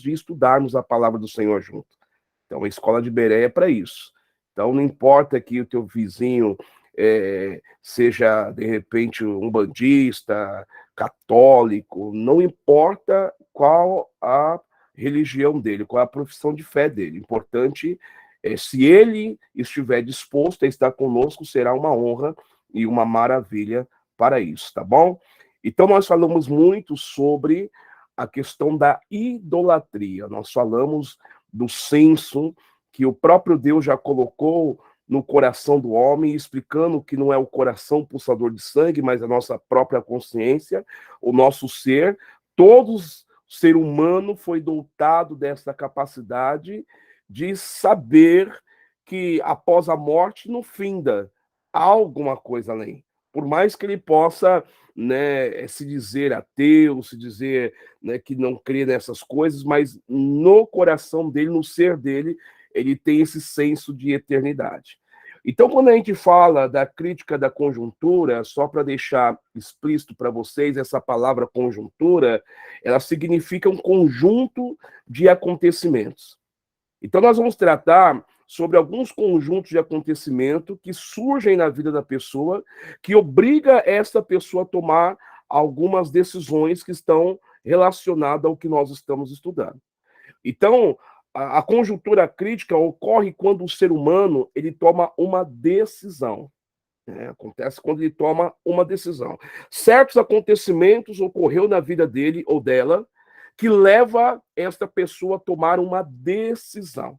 de estudarmos a palavra do Senhor junto. Então, a escola de Bereia é para isso. Então, não importa que o teu vizinho seja, de repente, um bandista, católico, não importa qual a religião dele, qual a profissão de fé dele. O importante é, se ele estiver disposto a estar conosco, será uma honra e uma maravilha para isso, tá bom? Então, nós falamos muito sobre a questão da idolatria. Nós falamos do senso que o próprio Deus já colocou no coração do homem, explicando que não é o coração pulsador de sangue, mas a nossa própria consciência, o nosso ser. Todos, o ser humano foi dotado dessa capacidade de saber que após a morte não finda, há alguma coisa além. Por mais que ele possa, né, se dizer ateu, se dizer, né, que não crê nessas coisas, mas no coração dele, no ser dele, ele tem esse senso de eternidade. Então, quando a gente fala da crítica da conjuntura, só para deixar explícito para vocês, essa palavra conjuntura, ela significa um conjunto de acontecimentos. Então, nós vamos tratar sobre alguns conjuntos de acontecimento que surgem na vida da pessoa, que obriga esta pessoa a tomar algumas decisões que estão relacionadas ao que nós estamos estudando. Então, a conjuntura crítica ocorre quando o ser humano ele toma uma decisão. Né? Acontece quando ele toma uma decisão. Certos acontecimentos ocorreu na vida dele ou dela que leva esta pessoa a tomar uma decisão.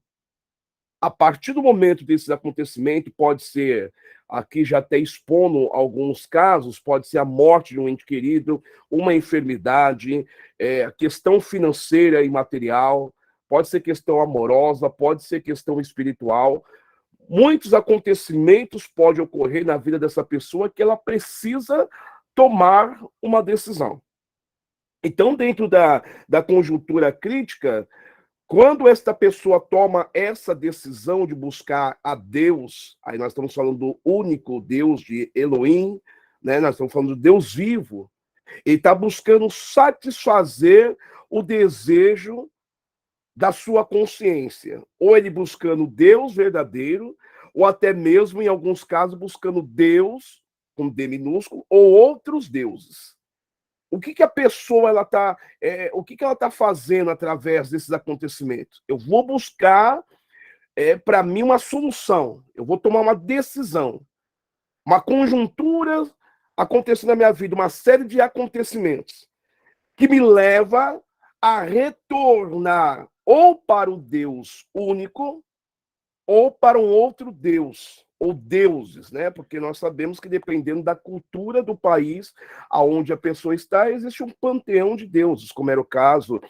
A partir do momento desses acontecimentos, pode ser, aqui já até expondo alguns casos, pode ser a morte de um ente querido, uma enfermidade, questão financeira e material, pode ser questão amorosa, pode ser questão espiritual. Muitos acontecimentos podem ocorrer na vida dessa pessoa que ela precisa tomar uma decisão. Então, dentro da conjuntura crítica, quando esta pessoa toma essa decisão de buscar a Deus, aí nós estamos falando do único Deus de Elohim, né? Nós estamos falando do Deus vivo, ele está buscando satisfazer o desejo da sua consciência, ou ele buscando Deus verdadeiro, ou até mesmo, em alguns casos, buscando Deus, com D minúsculo, ou outros deuses. O que a pessoa ela tá, o que ela está fazendo através desses acontecimentos? Eu vou buscar, para mim, uma solução. Eu vou tomar uma decisão. Uma conjuntura acontecendo na minha vida, uma série de acontecimentos que me leva a retornar ou para o Deus único ou para um outro Deus, ou deuses, né? Porque nós sabemos que dependendo da cultura do país aonde a pessoa está, existe um panteão de deuses, como era o caso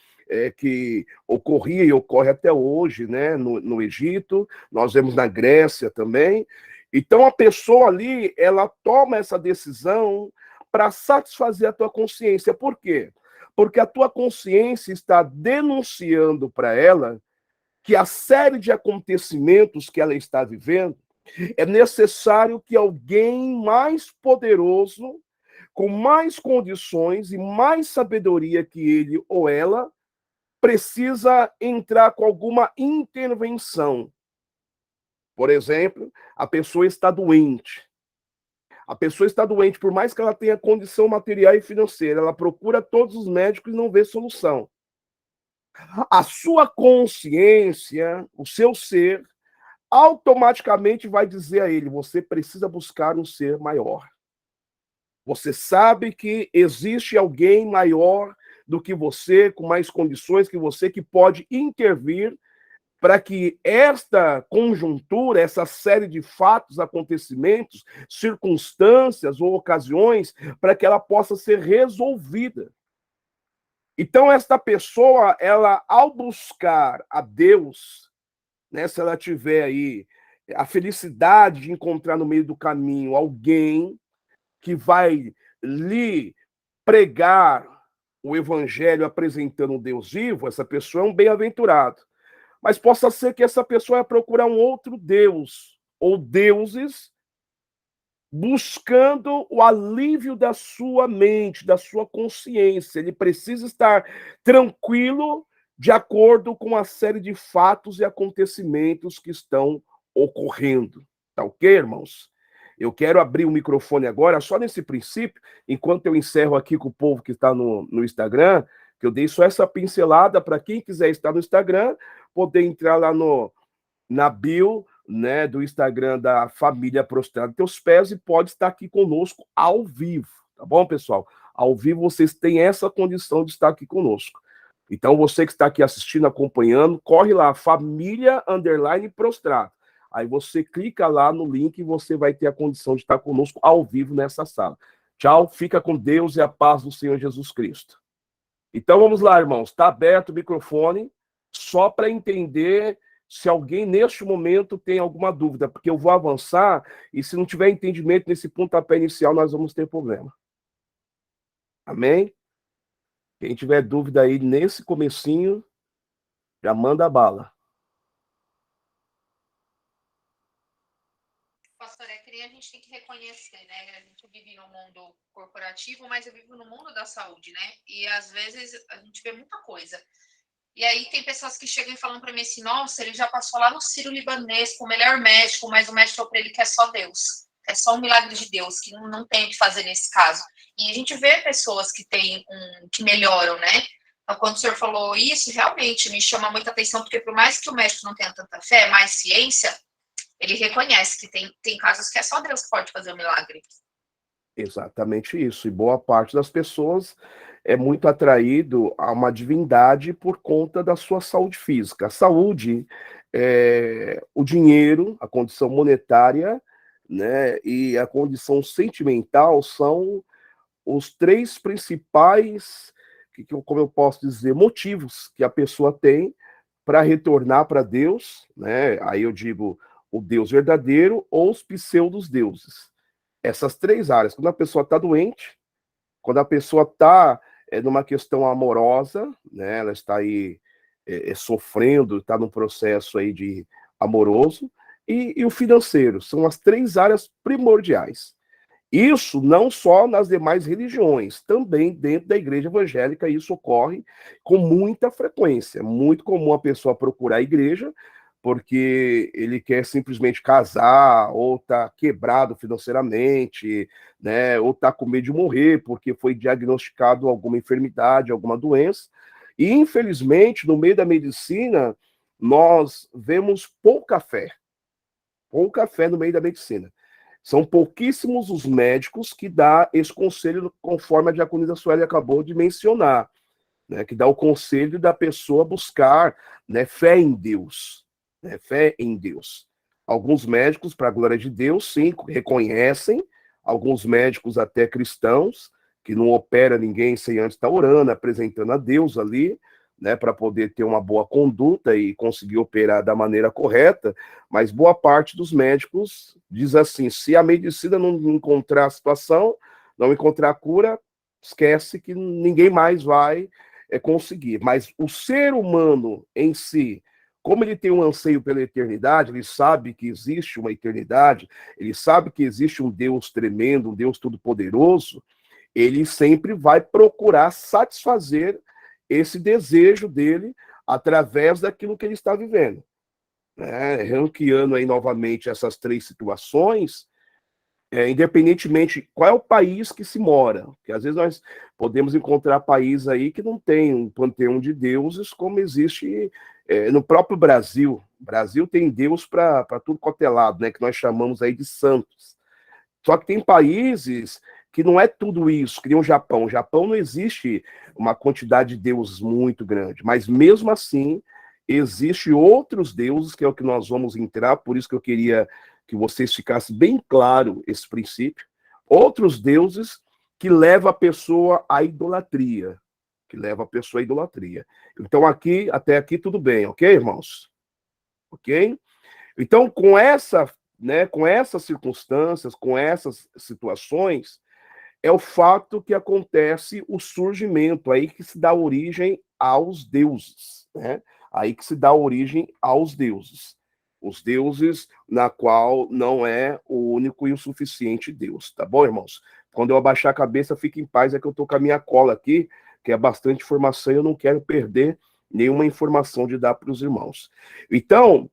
que ocorria e ocorre até hoje, né? No Egito, nós vemos na Grécia também. Então a pessoa ali, ela toma essa decisão para satisfazer a tua consciência. Por quê? Porque a tua consciência está denunciando para ela que a série de acontecimentos que ela está vivendo, é necessário que alguém mais poderoso, com mais condições e mais sabedoria que ele ou ela, precisa entrar com alguma intervenção. Por exemplo, a pessoa está doente. A pessoa está doente, por mais que ela tenha condição material e financeira, ela procura todos os médicos e não vê solução. A sua consciência, o seu ser, automaticamente vai dizer a ele: você precisa buscar um ser maior. Você sabe que existe alguém maior do que você, com mais condições que você, que pode intervir para que esta conjuntura, essa série de fatos, acontecimentos, circunstâncias ou ocasiões, para que ela possa ser resolvida. Então, esta pessoa, ela, ao buscar a Deus, né, se ela tiver aí a felicidade de encontrar no meio do caminho alguém que vai lhe pregar o evangelho apresentando um Deus vivo, essa pessoa é um bem-aventurado. Mas possa ser que essa pessoa vai procurar um outro Deus ou deuses buscando o alívio da sua mente, da sua consciência. Ele precisa estar tranquilo de acordo com a série de fatos e acontecimentos que estão ocorrendo. Tá ok, irmãos? Eu quero abrir o microfone agora, só nesse princípio, enquanto eu encerro aqui com o povo que está no Instagram, que eu dei só essa pincelada para quem quiser estar no Instagram, poder entrar lá na bio, né, do Instagram da Família Prostrada Teus Pés e pode estar aqui conosco ao vivo, tá bom, pessoal? Ao vivo vocês têm essa condição de estar aqui conosco. Então, você que está aqui assistindo, acompanhando, corre lá, Família Prostrado. Aí você clica lá no link e você vai ter a condição de estar conosco ao vivo nessa sala. Tchau, fica com Deus e a paz do Senhor Jesus Cristo. Então vamos lá, irmãos. Está aberto o microfone, só para entender se alguém neste momento tem alguma dúvida, porque eu vou avançar e se não tiver entendimento nesse pontapé inicial, nós vamos ter problema. Amém? Quem tiver dúvida aí nesse comecinho, já manda a bala. Pastor, é que nem a gente tem que reconhecer, né? A gente vive no mundo corporativo, mas eu vivo no mundo da saúde, né? E às vezes a gente vê muita coisa. E aí tem pessoas que chegam e falam para mim assim, nossa, ele já passou lá no Sírio-Libanês com o melhor médico, mas o médico falou para ele que é só Deus. É só um milagre de Deus, que não tem o que fazer nesse caso. E a gente vê pessoas que que melhoram, né? Então, quando o senhor falou isso, realmente me chama muita atenção, porque por mais que o médico não tenha tanta fé, mais ciência, ele reconhece que tem casos que é só Deus que pode fazer o milagre. Exatamente isso. E boa parte das pessoas é muito atraído a uma divindade por conta da sua saúde física. A saúde, o dinheiro, a condição monetária, né, e a condição sentimental são os três principais, como eu posso dizer, motivos que a pessoa tem para retornar para Deus, né? Aí eu digo o Deus verdadeiro ou os pseudos deuses. Essas três áreas. Quando a pessoa está doente, quando a pessoa está numa questão amorosa, né? Ela está aí sofrendo, está num processo aí de amoroso, e o financeiro. São as três áreas primordiais. Isso não só nas demais religiões, também dentro da igreja evangélica isso ocorre com muita frequência. É muito comum a pessoa procurar a igreja porque ele quer simplesmente casar, ou tá quebrado financeiramente, né, ou tá com medo de morrer porque foi diagnosticado alguma enfermidade, alguma doença. E infelizmente, no meio da medicina, nós vemos pouca fé no meio da medicina. São pouquíssimos os médicos que dá esse conselho, conforme a diaconisa Sueli acabou de mencionar, né, que dá o conselho da pessoa buscar, né, fé em Deus, né, fé em Deus. Alguns médicos, para a glória de Deus, sim, reconhecem, alguns médicos até cristãos, que não opera ninguém sem antes estar orando, apresentando a Deus ali, né, para poder ter uma boa conduta e conseguir operar da maneira correta, mas boa parte dos médicos diz assim, se a medicina não encontrar a situação, não encontrar a cura, esquece que ninguém mais vai conseguir. Mas o ser humano em si, como ele tem um anseio pela eternidade, ele sabe que existe uma eternidade, ele sabe que existe um Deus tremendo, um Deus todo-poderoso, ele sempre vai procurar satisfazer esse desejo dele através daquilo que ele está vivendo. Né? Ranqueando aí novamente essas três situações, independentemente qual é o país que se mora, porque às vezes nós podemos encontrar países aí que não tem um panteão de deuses como existe no próprio Brasil. O Brasil tem Deus para tudo quanto é lado, né, que nós chamamos aí de santos. Só que tem países que não é tudo isso, que nem o Japão. O Japão não existe uma quantidade de deuses muito grande, mas mesmo assim existe outros deuses, que é o que nós vamos entrar, por isso que eu queria que vocês ficassem bem claro esse princípio. Outros deuses que levam a pessoa à idolatria, que leva a pessoa à idolatria. Então aqui, até aqui tudo bem, ok, irmãos? Ok? Então com essas circunstâncias, com essas situações, é o fato que acontece o surgimento, aí que se dá origem aos deuses, né? Aí que se dá origem aos deuses. Os deuses na qual não é o único e o suficiente Deus, tá bom, irmãos? Quando eu abaixar a cabeça, fique em paz, é que eu tô com a minha cola aqui, que é bastante informação e eu não quero perder nenhuma informação de dar para os irmãos. Então,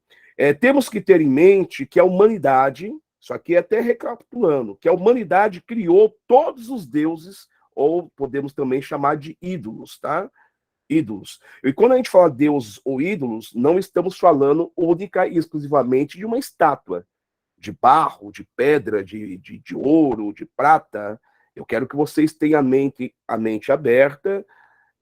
temos que ter em mente que a humanidade, isso aqui é até recapitulando, que a humanidade criou todos os deuses, ou podemos também chamar de ídolos, tá? Ídolos. E quando a gente fala Deus ou ídolos, não estamos falando única e exclusivamente de uma estátua, de barro, de pedra, de ouro, de prata. Eu quero que vocês tenham a mente aberta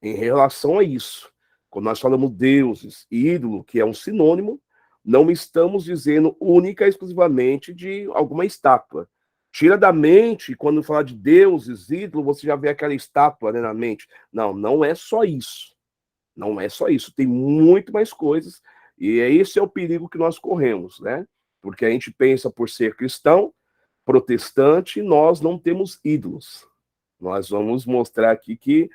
em relação a isso. Quando nós falamos deuses e ídolo, que é um sinônimo, não estamos dizendo única e exclusivamente de alguma estátua. Tira da mente, quando falar de deuses, ídolo, você já vê aquela estátua, né, na mente. Não, não é só isso. Não é só isso. Tem muito mais coisas. E esse é o perigo que nós corremos, né? Porque a gente pensa, por ser cristão, protestante, nós não temos ídolos. Nós vamos mostrar aqui que,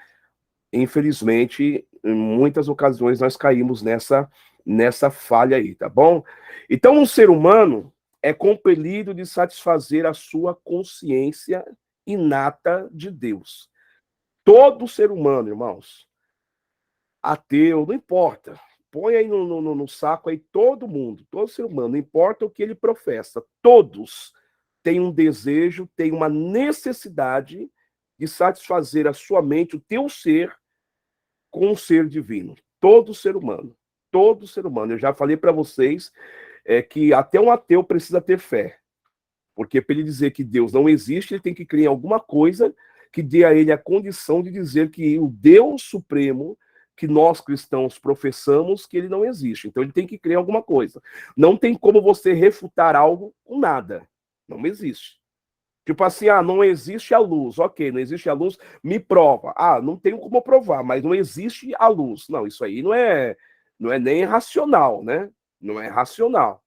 infelizmente, em muitas ocasiões nós caímos nessa falha aí, tá bom? Então, um ser humano é compelido de satisfazer a sua consciência inata de Deus. Todo ser humano, irmãos, ateu, não importa. Põe aí no saco aí todo mundo, todo ser humano, não importa o que ele professa, todos têm um desejo, têm uma necessidade de satisfazer a sua mente, o teu ser, com o ser divino. Todo ser humano. Todo ser humano. Eu já falei para vocês que até um ateu precisa ter fé. Porque para ele dizer que Deus não existe, ele tem que crer em alguma coisa que dê a ele a condição de dizer que o Deus Supremo, que nós cristãos professamos, que ele não existe. Então ele tem que crer em alguma coisa. Não tem como você refutar algo com nada. Não existe. Tipo assim, não existe a luz. Ok, não existe a luz, me prova. Não tenho como provar, mas não existe a luz. Não, isso aí não é nem racional, né? Não é racional.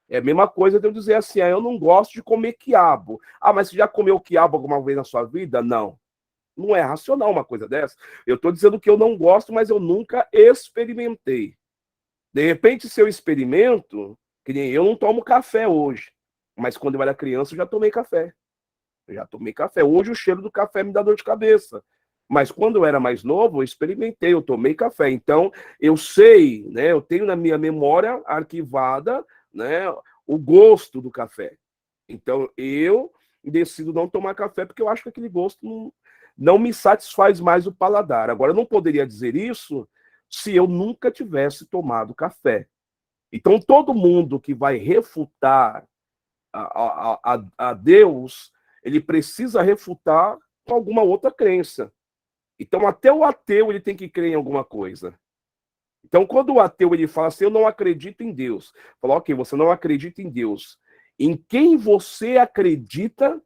É a mesma coisa de eu dizer assim, eu não gosto de comer quiabo. Mas você já comeu quiabo alguma vez na sua vida? Não. Não é racional uma coisa dessa. Eu estou dizendo que eu não gosto, mas eu nunca experimentei. De repente, se eu experimento, que nem eu não tomo café hoje, mas quando eu era criança eu já tomei café. Eu já tomei café. Hoje o cheiro do café me dá dor de cabeça. Mas quando eu era mais novo, eu experimentei, eu tomei café. Então, eu sei, né? Eu tenho na minha memória arquivada, né, o gosto do café. Então, eu decido não tomar café porque eu acho que aquele gosto não me satisfaz mais o paladar. Agora, eu não poderia dizer isso se eu nunca tivesse tomado café. Então, todo mundo que vai refutar a Deus, ele precisa refutar com alguma outra crença. Então, até o ateu ele tem que crer em alguma coisa. Então, quando o ateu ele fala assim, eu não acredito em Deus, fala, ok, você não acredita em Deus. Em quem você acredita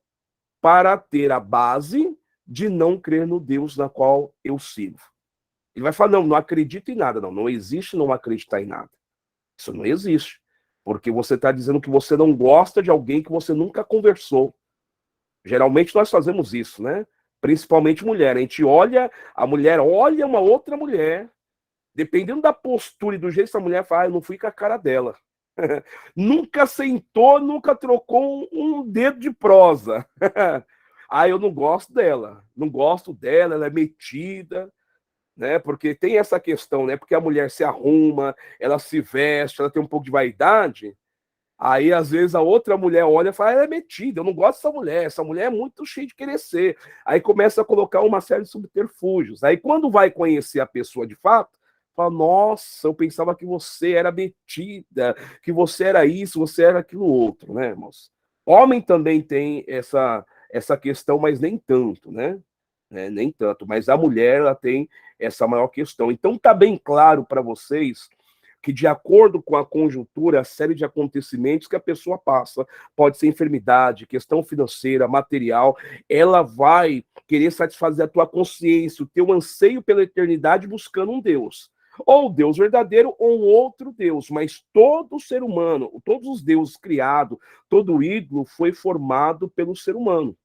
para ter a base de não crer no Deus na qual eu sirvo? Ele vai falar, não acredito em nada. Não existe não acreditar em nada. Isso não existe. Porque você está dizendo que você não gosta de alguém que você nunca conversou. Geralmente nós fazemos isso, né? Principalmente mulher. A mulher olha uma outra mulher, dependendo da postura e do jeito que a mulher fala, eu não fui com a cara dela. Nunca sentou, nunca trocou um dedo de prosa. Eu não gosto dela. Não gosto dela, ela é metida, né? Porque tem essa questão, né? Porque a mulher se arruma, ela se veste, ela tem um pouco de vaidade. Aí, às vezes, a outra mulher olha e fala, ela é metida, eu não gosto essa mulher é muito cheia de querer ser. Aí começa a colocar uma série de subterfúgios. Aí, quando vai conhecer a pessoa de fato, fala, nossa, eu pensava que você era metida, que você era isso, você era aquilo outro, né, irmãos? Homem também tem essa questão, mas nem tanto, né? Nem tanto. Mas a mulher, ela tem essa maior questão. Então, tá bem claro para vocês que, de acordo com a conjuntura, a série de acontecimentos que a pessoa passa, pode ser enfermidade, questão financeira, material, ela vai querer satisfazer a tua consciência, o teu anseio pela eternidade buscando um Deus. Ou Deus verdadeiro ou um outro Deus, mas todo ser humano, todos os deuses criados, todo ídolo foi formado pelo ser humano.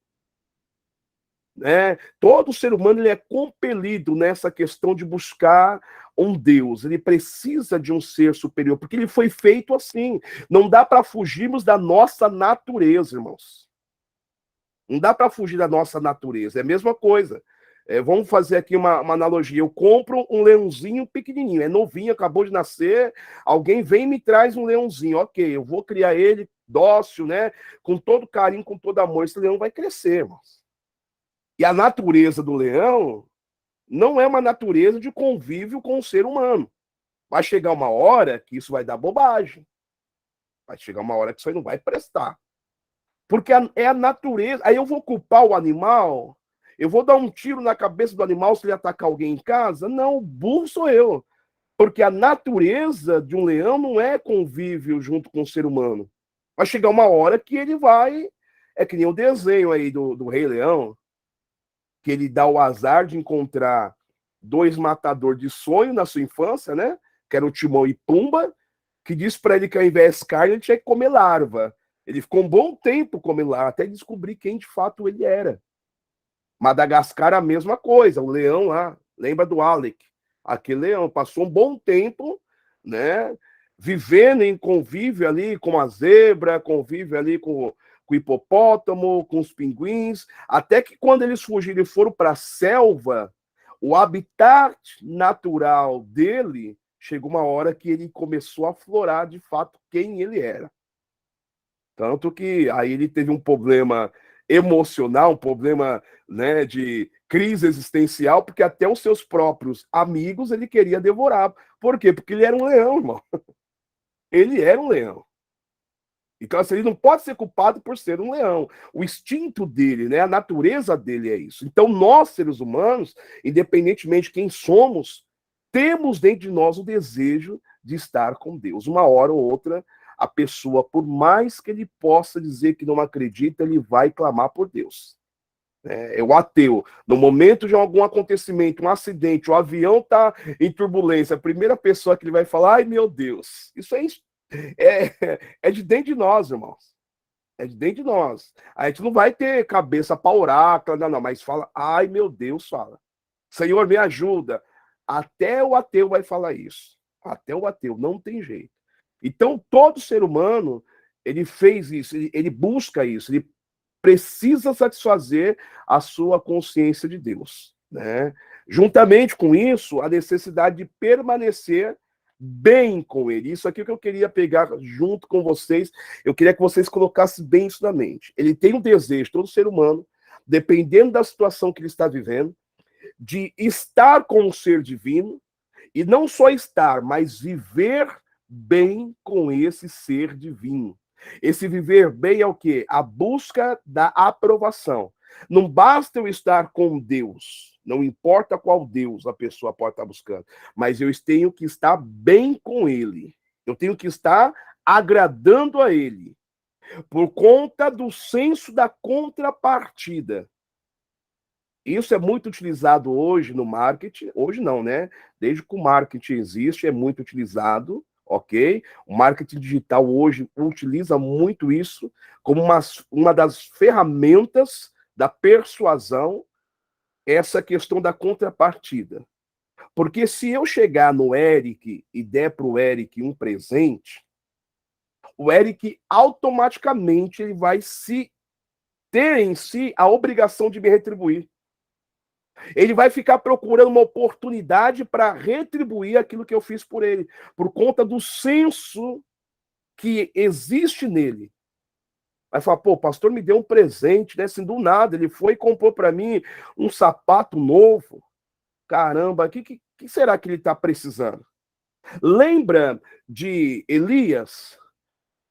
Todo ser humano ele é compelido nessa questão de buscar um Deus, ele precisa de um ser superior, porque ele foi feito assim. Não dá para fugirmos da nossa natureza, irmãos. Não dá para fugir da nossa natureza, é a mesma coisa. Vamos fazer aqui uma analogia. Eu compro um leãozinho pequenininho, é novinho, acabou de nascer. Alguém vem e me traz um leãozinho. Ok, eu vou criar ele dócil, né? Com todo carinho, com todo amor. Esse leão vai crescer, irmãos. E a natureza do leão não é uma natureza de convívio com o ser humano. Vai chegar uma hora que isso vai dar bobagem. Vai chegar uma hora que isso aí não vai prestar. Porque é a natureza. Aí eu vou culpar o animal? Eu vou dar um tiro na cabeça do animal se ele atacar alguém em casa? Não, o burro sou eu. Porque a natureza de um leão não é convívio junto com o ser humano. Vai chegar uma hora que ele vai. É que nem o desenho aí do Rei Leão, que ele dá o azar de encontrar dois matadores de sonho na sua infância, né? Que era o Timão e Pumba, que diz para ele que ao invés de carne, ele tinha que comer larva. Ele ficou um bom tempo comendo larva, até descobrir quem de fato ele era. Madagascar, a mesma coisa, o leão lá, lembra do Alec? Aquele leão passou um bom tempo, né? Vivendo em convívio ali com a zebra, convívio ali com o hipopótamo, com os pinguins, até que quando eles fugiram e foram para a selva, o habitat natural dele chegou uma hora que ele começou a aflorar de fato quem ele era. Tanto que aí ele teve um problema emocional, um problema, né, de crise existencial, porque até os seus próprios amigos ele queria devorar. Por quê? Porque ele era um leão, irmão. Ele era um leão. Então, assim, ele não pode ser culpado por ser um leão. O instinto dele, né, a natureza dele é isso. Então, nós, seres humanos, independentemente de quem somos, temos dentro de nós o desejo de estar com Deus. Uma hora ou outra, a pessoa, por mais que ele possa dizer que não acredita, ele vai clamar por Deus. É o ateu. No momento de algum acontecimento, um acidente, o avião está em turbulência, a primeira pessoa que ele vai falar, ai meu Deus, isso é de dentro de nós, irmãos. É de dentro de nós. A gente não vai ter cabeça para orar, não, mas fala, ai meu Deus, fala. Senhor, me ajuda. Até o ateu vai falar isso. Até o ateu, não tem jeito. Então, todo ser humano, ele fez isso, ele busca isso, ele precisa satisfazer a sua consciência de Deus, né? Juntamente com isso, a necessidade de permanecer bem com ele. Isso aqui é o que eu queria pegar junto com vocês. Eu queria que vocês colocassem bem isso na mente. Ele tem um desejo, todo ser humano, dependendo da situação que ele está vivendo, de estar com o ser divino, e não só estar, mas viver bem com esse ser divino. Esse viver bem é o quê? A busca da aprovação. Não basta eu estar com Deus, não importa qual Deus a pessoa pode estar buscando, mas eu tenho que estar bem com Ele. Eu tenho que estar agradando a Ele, por conta do senso da contrapartida. Isso é muito utilizado hoje no marketing. Hoje não, né? Desde que o marketing existe, é muito utilizado, ok? O marketing digital hoje utiliza muito isso como uma das ferramentas da persuasão, essa questão da contrapartida. Porque se eu chegar no Eric e der para o Eric um presente, o Eric automaticamente ele vai ter em si a obrigação de me retribuir. Ele vai ficar procurando uma oportunidade para retribuir aquilo que eu fiz por ele, por conta do senso que existe nele. Vai falar, pô, o pastor me deu um presente, né? Assim, do nada, ele foi e comprou para mim um sapato novo. Caramba, o que será que ele está precisando? Lembra de Elias,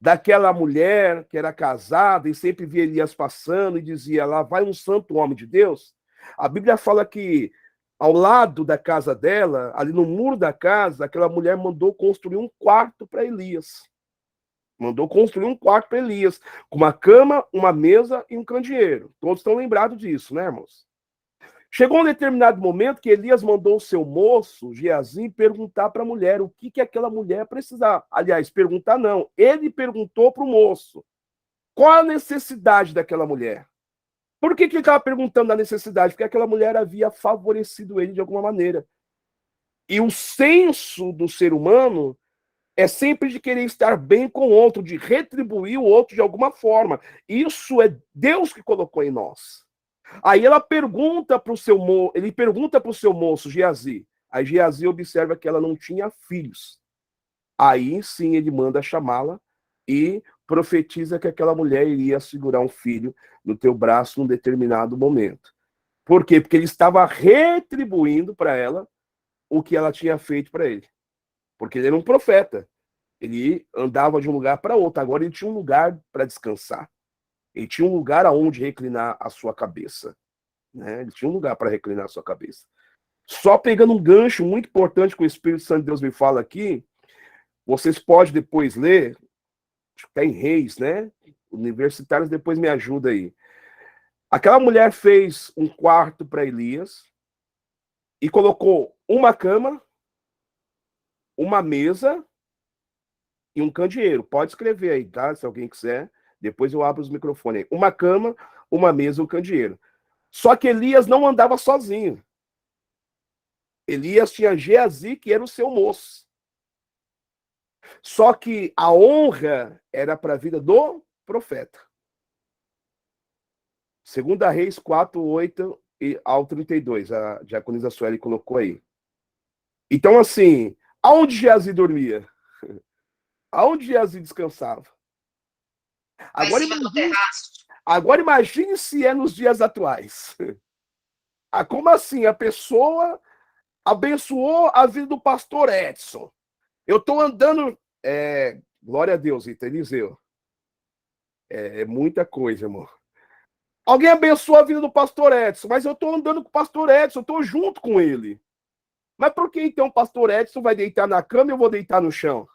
daquela mulher que era casada e sempre via Elias passando e dizia, lá vai um santo homem de Deus? A Bíblia fala que ao lado da casa dela, ali no muro da casa, aquela mulher mandou construir um quarto para Elias. Mandou construir um quarto para Elias, com uma cama, uma mesa e um candeeiro. Todos estão lembrados disso, né, irmãos? Chegou um determinado momento que Elias mandou o seu moço, Geazi, perguntar para a mulher o que aquela mulher precisava. Aliás, perguntar não. Ele perguntou para o moço qual a necessidade daquela mulher. Por que ele estava perguntando da necessidade? Porque aquela mulher havia favorecido ele de alguma maneira. E o senso do ser humano é sempre de querer estar bem com o outro, de retribuir o outro de alguma forma. Isso é Deus que colocou em nós. Aí ela pergunta para o seu moço, ele pergunta para o seu moço, Geazi. Aí Geazi observa que ela não tinha filhos. Aí sim ele manda chamá-la e profetiza que aquela mulher iria segurar um filho no teu braço num determinado momento. Por quê? Porque ele estava retribuindo para ela o que ela tinha feito para ele. Porque ele era um profeta. Ele andava de um lugar para outro. Agora ele tinha um lugar para descansar. Ele tinha um lugar aonde reclinar a sua cabeça. Né? Ele tinha um lugar para reclinar a sua cabeça. Só pegando um gancho muito importante que o Espírito Santo de Deus me fala aqui, vocês podem depois ler, acho que está em Reis, né? Universitários depois me ajuda aí. Aquela mulher fez um quarto para Elias e colocou uma cama, uma mesa e um candeeiro. Pode escrever aí, tá? Se alguém quiser. Depois eu abro os microfones aí. Uma cama, uma mesa e um candeeiro. Só que Elias não andava sozinho. Elias tinha Geazi, que era o seu moço. Só que a honra era para a vida do profeta. 2 Reis 4, 8 ao 32. A diaconisa Sueli colocou aí. Então, assim, aonde Geazi dormia? Aonde Geazi descansava? Agora imagine se é nos dias atuais. Como assim? A pessoa abençoou a vida do pastor Edson. Eu estou andando... glória a Deus, Eliseu. É muita coisa, irmão. Alguém abençoa a vida do pastor Edson, mas eu estou andando com o pastor Edson, eu estou junto com ele. Mas por que então o pastor Edson vai deitar na cama e eu vou deitar no chão?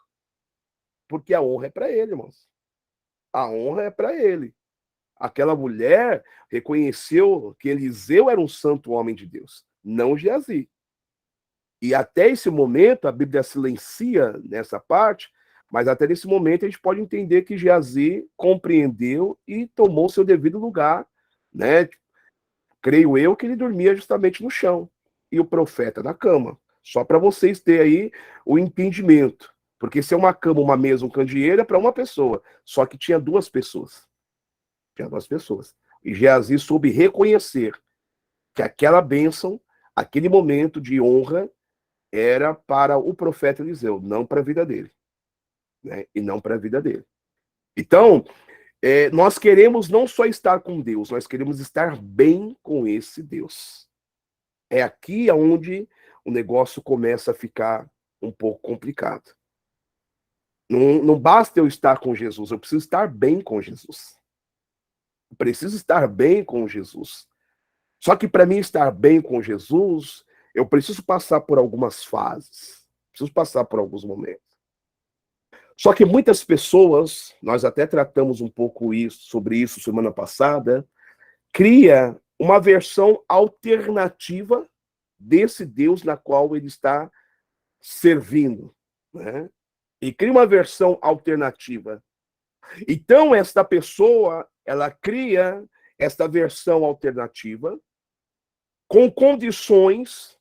Porque a honra é para ele, irmãos. A honra é para ele. Aquela mulher reconheceu que Eliseu era um santo homem de Deus, não Geazi. E até esse momento, a Bíblia silencia nessa parte, mas até nesse momento a gente pode entender que Geazi compreendeu e tomou seu devido lugar, né? Creio eu que ele dormia justamente no chão e o profeta na cama. Só para vocês terem aí o entendimento. Porque se é uma cama, uma mesa, um candeeiro, é para uma pessoa. Só que tinha duas pessoas. Tinha duas pessoas. E Geazi soube reconhecer que aquela bênção, aquele momento de honra, era para o profeta Eliseu, não para a vida dele. Né? E não para a vida dele. Então, nós queremos não só estar com Deus, nós queremos estar bem com esse Deus. É aqui onde o negócio começa a ficar um pouco complicado. Não basta eu estar com Jesus, eu preciso estar bem com Jesus. Eu preciso estar bem com Jesus. Só que para mim estar bem com Jesus, eu preciso passar por algumas fases. Preciso passar por alguns momentos. Só que muitas pessoas, nós até tratamos um pouco sobre isso semana passada, cria uma versão alternativa desse Deus na qual ele está servindo, né? E cria uma versão alternativa. Então, esta pessoa, ela cria esta versão alternativa com condições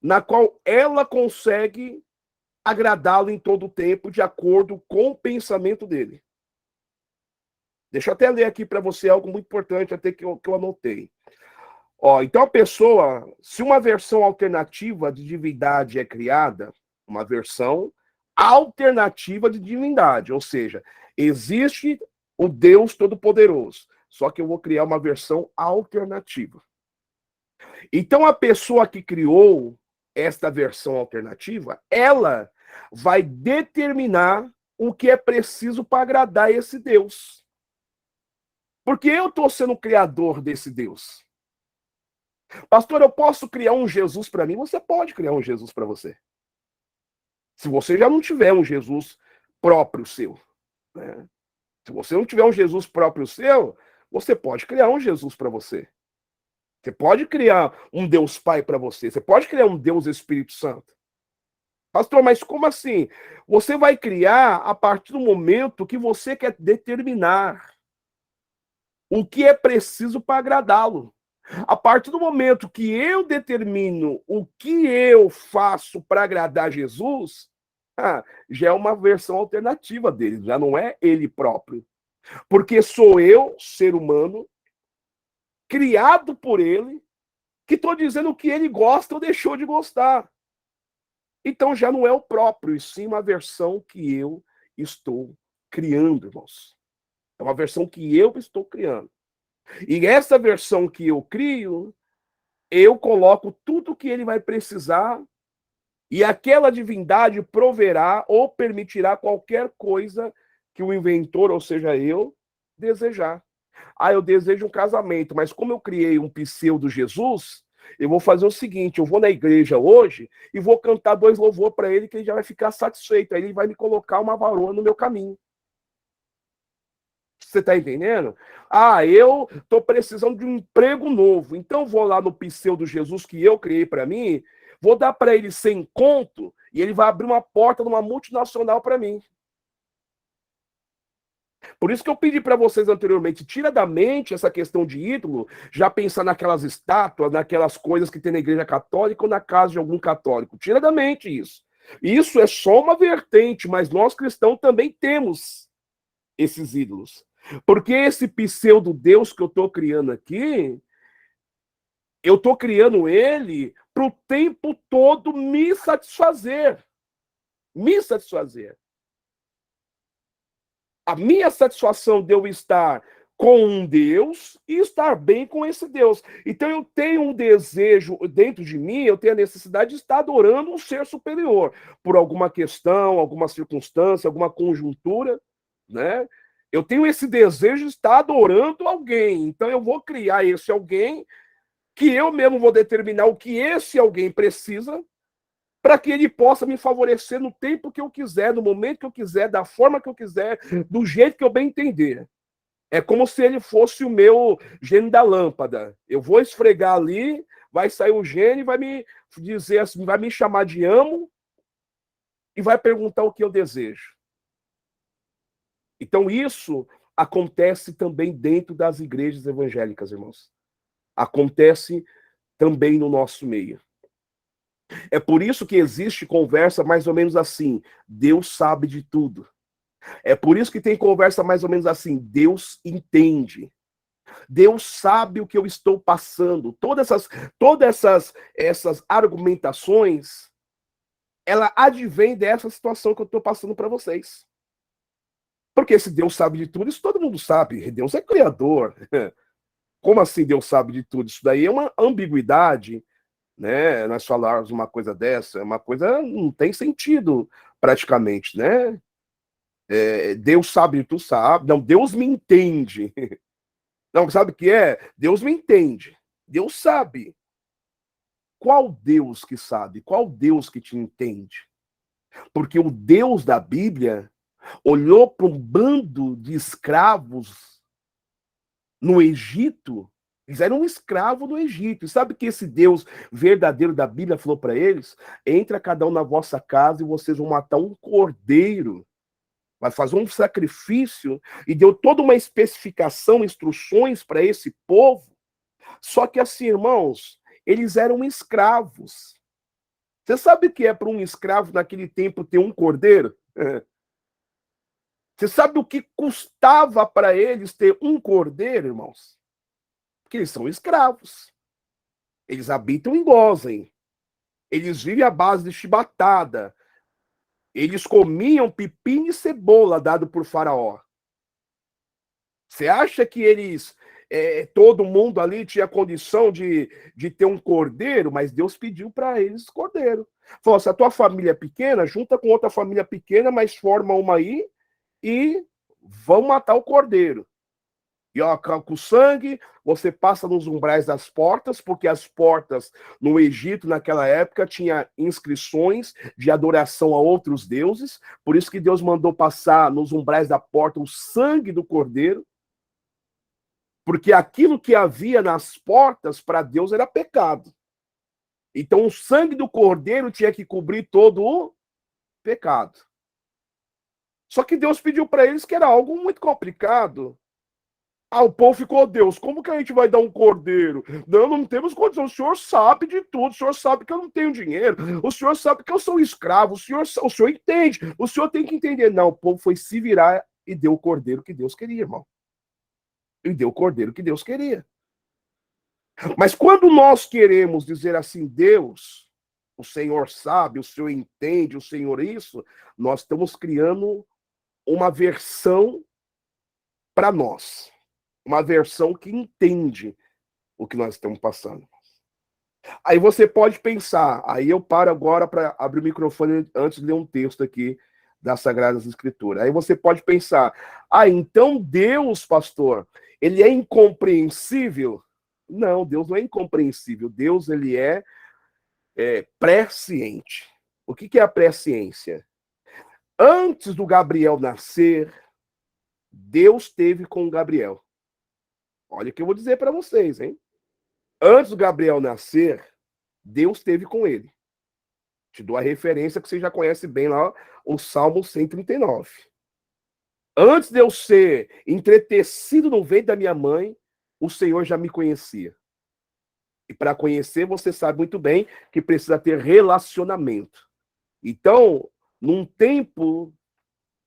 na qual ela consegue agradá-lo em todo o tempo, de acordo com o pensamento dele. Deixa eu até ler aqui para você algo muito importante, até que eu anotei. Então a pessoa, se uma versão alternativa de divindade é criada, uma versão alternativa de divindade, ou seja, existe o Deus Todo-Poderoso, só que eu vou criar uma versão alternativa. Então a pessoa que criou esta versão alternativa, ela vai determinar o que é preciso para agradar esse Deus. Porque eu estou sendo o criador desse Deus. Pastor, eu posso criar um Jesus para mim? Você pode criar um Jesus para você. Se você já não tiver um Jesus próprio seu. Né? Se você não tiver um Jesus próprio seu, você pode criar um Jesus para você. Você pode criar um Deus Pai para você. Você pode criar um Deus Espírito Santo. Pastor, mas como assim? Você vai criar a partir do momento que você quer determinar o que é preciso para agradá-lo. A partir do momento que eu determino o que eu faço para agradar Jesus, já é uma versão alternativa dele, já não é ele próprio. Porque sou eu, ser humano, criado por ele, que estou dizendo o que ele gosta ou deixou de gostar. Então já não é o próprio, e sim uma versão que eu estou criando, irmãos. É uma versão que eu estou criando. E essa versão que eu crio, eu coloco tudo que ele vai precisar e aquela divindade proverá ou permitirá qualquer coisa que o inventor, ou seja, eu, desejar. Ah, eu desejo um casamento, mas como eu criei um pseudo Jesus, eu vou fazer o seguinte, eu vou na igreja hoje e vou cantar 2 louvores para ele que ele já vai ficar satisfeito, aí ele vai me colocar uma varoa no meu caminho. Você está entendendo? Ah, eu estou precisando de um emprego novo, então vou lá no pseudo Jesus que eu criei para mim, vou dar para ele 100 conto e ele vai abrir uma porta numa multinacional para mim. Por isso que eu pedi para vocês anteriormente, tira da mente essa questão de ídolo, já pensar naquelas estátuas, naquelas coisas que tem na igreja católica ou na casa de algum católico. Tira da mente isso. Isso é só uma vertente, mas nós cristãos também temos esses ídolos. Porque esse pseudo-deus que eu estou criando aqui, eu estou criando ele para o tempo todo me satisfazer. Me satisfazer. A minha satisfação de eu estar com um Deus e estar bem com esse Deus. Então eu tenho um desejo dentro de mim, eu tenho a necessidade de estar adorando um ser superior, por alguma questão, alguma circunstância, alguma conjuntura, né? Eu tenho esse desejo de estar adorando alguém. Então eu vou criar esse alguém que eu mesmo vou determinar o que esse alguém precisa para que ele possa me favorecer no tempo que eu quiser, no momento que eu quiser, da forma que eu quiser, do jeito que eu bem entender. É como se ele fosse o meu gênio da lâmpada. Eu vou esfregar ali, vai sair o gênio, vai me dizer assim, vai me chamar de amo e vai perguntar o que eu desejo. Então isso acontece também dentro das igrejas evangélicas, irmãos. Acontece também no nosso meio. É por isso que existe conversa mais ou menos assim: Deus sabe de tudo. É por isso que tem conversa mais ou menos assim: Deus entende. Deus sabe o que eu estou passando. Todas essas argumentações, ela advém dessa situação que eu estou passando para vocês. Porque se Deus sabe de tudo, isso todo mundo sabe. Deus é criador. Como assim Deus sabe de tudo? Isso daí é uma ambiguidade, né? Nós falarmos uma coisa dessa, é uma coisa não tem sentido praticamente, né? Deus sabe de tudo, sabe? Não, Deus me entende. Não, sabe o que é? Deus me entende. Deus sabe. Qual Deus que sabe? Qual Deus que te entende? Porque o Deus da Bíblia olhou para um bando de escravos no Egito. Eles eram escravos no Egito. E sabe que esse Deus verdadeiro da Bíblia falou para eles? Entra cada um na vossa casa e vocês vão matar um cordeiro. Vai fazer um sacrifício e deu toda uma especificação, instruções para esse povo. Só que assim, irmãos, eles eram escravos. Você sabe o que é para um escravo naquele tempo ter um cordeiro? Você sabe o que custava para eles ter um cordeiro, irmãos? Porque eles são escravos. Eles habitam em Gósen. Eles vivem à base de chibatada. Eles comiam pepino e cebola dado por Faraó. Você acha que eles, todo mundo ali tinha condição de ter um cordeiro? Mas Deus pediu para eles cordeiro. Falou, se a tua família é pequena, junta com outra família pequena, mas forma uma aí e vão matar o cordeiro. E ó, com o sangue, você passa nos umbrais das portas, porque as portas no Egito, naquela época, tinha inscrições de adoração a outros deuses. Por isso que Deus mandou passar nos umbrais da porta o sangue do cordeiro. Porque aquilo que havia nas portas para Deus era pecado. Então o sangue do cordeiro tinha que cobrir todo o pecado. Só que Deus pediu para eles que era algo muito complicado. Ah, o povo ficou, Deus, como que a gente vai dar um cordeiro? Não, não temos condição. O senhor sabe de tudo. O senhor sabe que eu não tenho dinheiro. O senhor sabe que eu sou escravo. O senhor entende. O senhor tem que entender. Não, o povo foi se virar e deu o cordeiro que Deus queria, irmão. E deu o cordeiro que Deus queria. Mas quando nós queremos dizer assim, Deus, o Senhor sabe, o Senhor entende, o Senhor isso, nós estamos criando uma versão para nós. Uma versão que entende o que nós estamos passando. Aí você pode pensar, aí eu paro agora para abrir o microfone antes de ler um texto aqui das Sagradas Escrituras. Aí você pode pensar, então Deus, pastor, ele é incompreensível? Não, Deus não é incompreensível. Deus, ele é presciente. O que é a presciência? Antes do Gabriel nascer, Deus teve com Gabriel. Olha o que eu vou dizer para vocês, hein? Antes do Gabriel nascer, Deus teve com ele. Te dou a referência que você já conhece bem lá, o Salmo 139. Antes de eu ser entretecido no ventre da minha mãe, o Senhor já me conhecia. E para conhecer, você sabe muito bem que precisa ter relacionamento. Então, num tempo,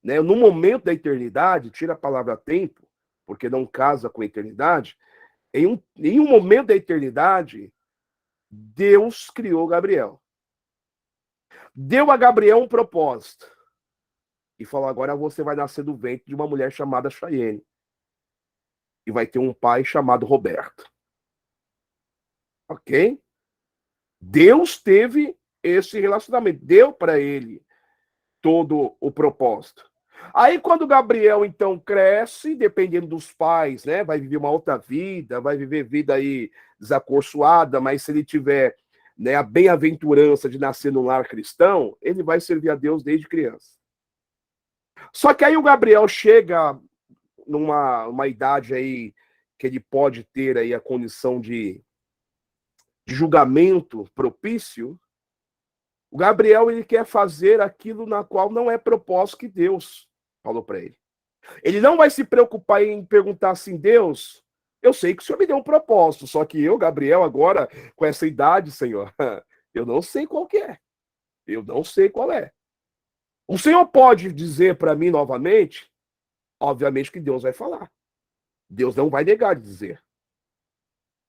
né, num momento da eternidade, tira a palavra tempo, porque não casa com a eternidade, em um momento da eternidade, Deus criou Gabriel. Deu a Gabriel um propósito. E falou, agora você vai nascer do ventre de uma mulher chamada Chayenne. E vai ter um pai chamado Roberto. Ok? Deus teve esse relacionamento. Deu para ele todo o propósito. Aí quando Gabriel, então, cresce, dependendo dos pais, né? Vai viver uma outra vida, vai viver vida aí desacorçoada, mas se ele tiver, né, a bem-aventurança de nascer num lar cristão, ele vai servir a Deus desde criança. Só que aí o Gabriel chega numa idade aí que ele pode ter aí a condição de julgamento propício. O Gabriel, ele quer fazer aquilo na qual não é propósito que Deus falou para ele. Ele não vai se preocupar em perguntar assim, Deus, eu sei que o Senhor me deu um propósito, só que eu, Gabriel, agora, com essa idade, Senhor, eu não sei qual que é. Eu não sei qual é. O Senhor pode dizer para mim novamente? Obviamente que Deus vai falar. Deus não vai negar de dizer.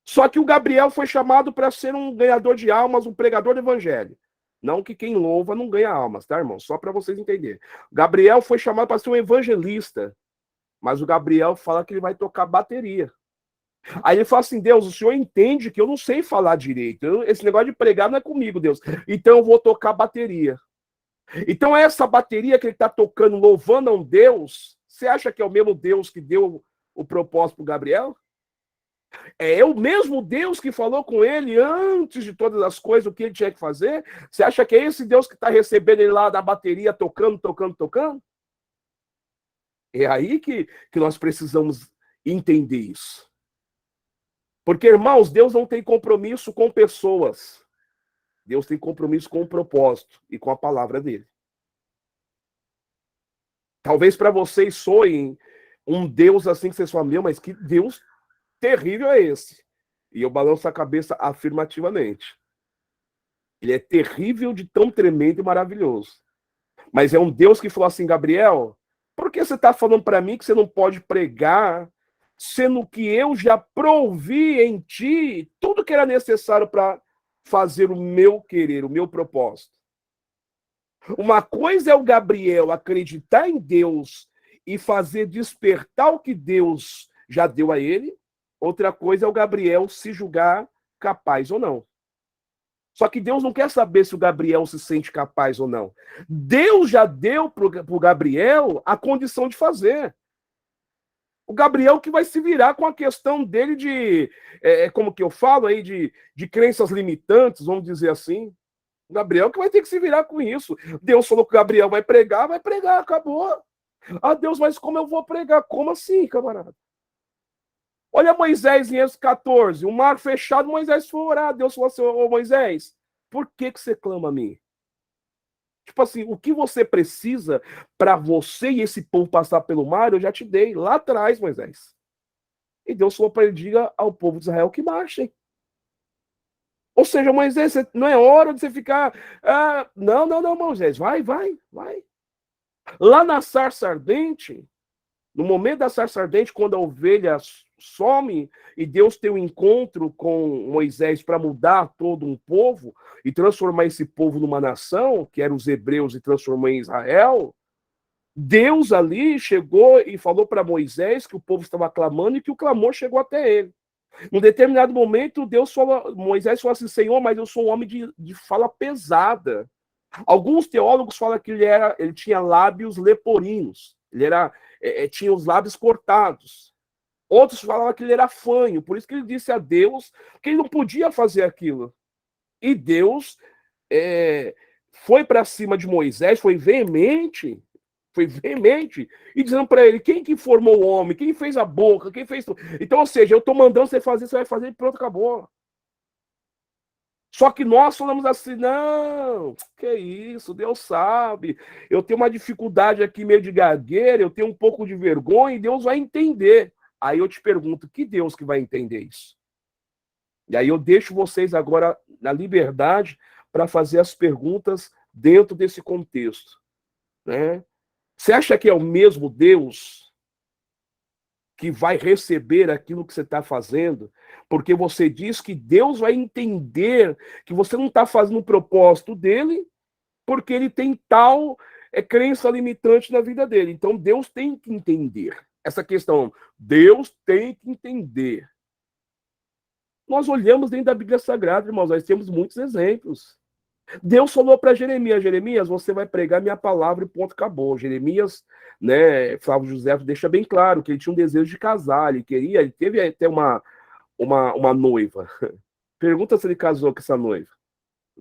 Só que o Gabriel foi chamado para ser um ganhador de almas, um pregador do evangelho. Não que quem louva não ganha almas, tá, irmão? Só para vocês entenderem. Gabriel foi chamado para ser um evangelista. Mas o Gabriel fala que ele vai tocar bateria. Aí ele fala assim, Deus, o Senhor entende que eu não sei falar direito. Esse negócio de pregar não é comigo, Deus. Então eu vou tocar bateria. Então essa bateria que ele está tocando, louvando a um Deus, você acha que é o mesmo Deus que deu o propósito para o Gabriel? É o mesmo Deus que falou com ele antes de todas as coisas, o que ele tinha que fazer? Você acha que é esse Deus que está recebendo ele lá na bateria, tocando, tocando, tocando? É aí que nós precisamos entender isso. Porque, irmãos, Deus não tem compromisso com pessoas. Deus tem compromisso com o propósito e com a palavra dele. Talvez para vocês soem um Deus assim que vocês falam, meu, mas que Deus terrível é esse? E eu balanço a cabeça afirmativamente. Ele é terrível de tão tremendo e maravilhoso. Mas é um Deus que falou assim, Gabriel, por que você está falando para mim que você não pode pregar, sendo que eu já provi em ti tudo que era necessário para fazer o meu querer, o meu propósito? Uma coisa é o Gabriel acreditar em Deus e fazer despertar o que Deus já deu a ele. Outra coisa é o Gabriel se julgar capaz ou não. Só que Deus não quer saber se o Gabriel se sente capaz ou não. Deus já deu para o Gabriel a condição de fazer. O Gabriel que vai se virar com a questão dele de, como que eu falo aí, de crenças limitantes, vamos dizer assim. O Gabriel que vai ter que se virar com isso. Deus falou que o Gabriel vai pregar, acabou. Ah, Deus, mas como eu vou pregar? Como assim, camarada? Olha Moisés em Êxodo 14, o mar fechado, Moisés foi orar. Deus falou assim, ô Moisés, por que você clama a mim? Tipo assim, o que você precisa para você e esse povo passar pelo mar, eu já te dei lá atrás, Moisés. E Deus falou para ele, diga ao povo de Israel que marchem. Ou seja, Moisés, não é hora de você ficar... não, Moisés, vai. Lá na sarça ardente, No momento da sarça ardente, quando a ovelha some e Deus tem um encontro com Moisés para mudar todo um povo e transformar esse povo numa nação, que eram os hebreus, e transformou em Israel, Deus ali chegou e falou para Moisés que o povo estava clamando e que o clamor chegou até ele. Num determinado momento, Moisés falou assim: Senhor, mas eu sou um homem de fala pesada. Alguns teólogos falam que ele tinha lábios leporinos, tinha os lábios cortados. Outros falavam que ele era fanho, por isso que ele disse a Deus que ele não podia fazer aquilo. E Deus foi para cima de Moisés, foi veemente, e dizendo para ele: quem que formou o homem, quem fez a boca, quem fez tudo. Então, ou seja, eu estou mandando você fazer, você vai fazer, e pronto, acabou. Só que nós falamos assim: não, que isso, Deus sabe, eu tenho uma dificuldade aqui meio de gagueira, eu tenho um pouco de vergonha, e Deus vai entender. Aí eu te pergunto: que Deus que vai entender isso? E aí eu deixo vocês agora na liberdade para fazer as perguntas dentro desse contexto, né? Você acha que é o mesmo Deus que vai receber aquilo que você está fazendo? Porque você diz que Deus vai entender que você não está fazendo o propósito dele, porque ele tem tal crença limitante na vida dele. Então Deus tem que entender. Essa questão, Deus tem que entender. Nós olhamos dentro da Bíblia Sagrada, irmãos, nós temos muitos exemplos. Deus falou para Jeremias: Jeremias, você vai pregar minha palavra e ponto, acabou. Jeremias, né, Flávio José deixa bem claro que ele tinha um desejo de casar, ele teve até uma noiva. Pergunta se ele casou com essa noiva.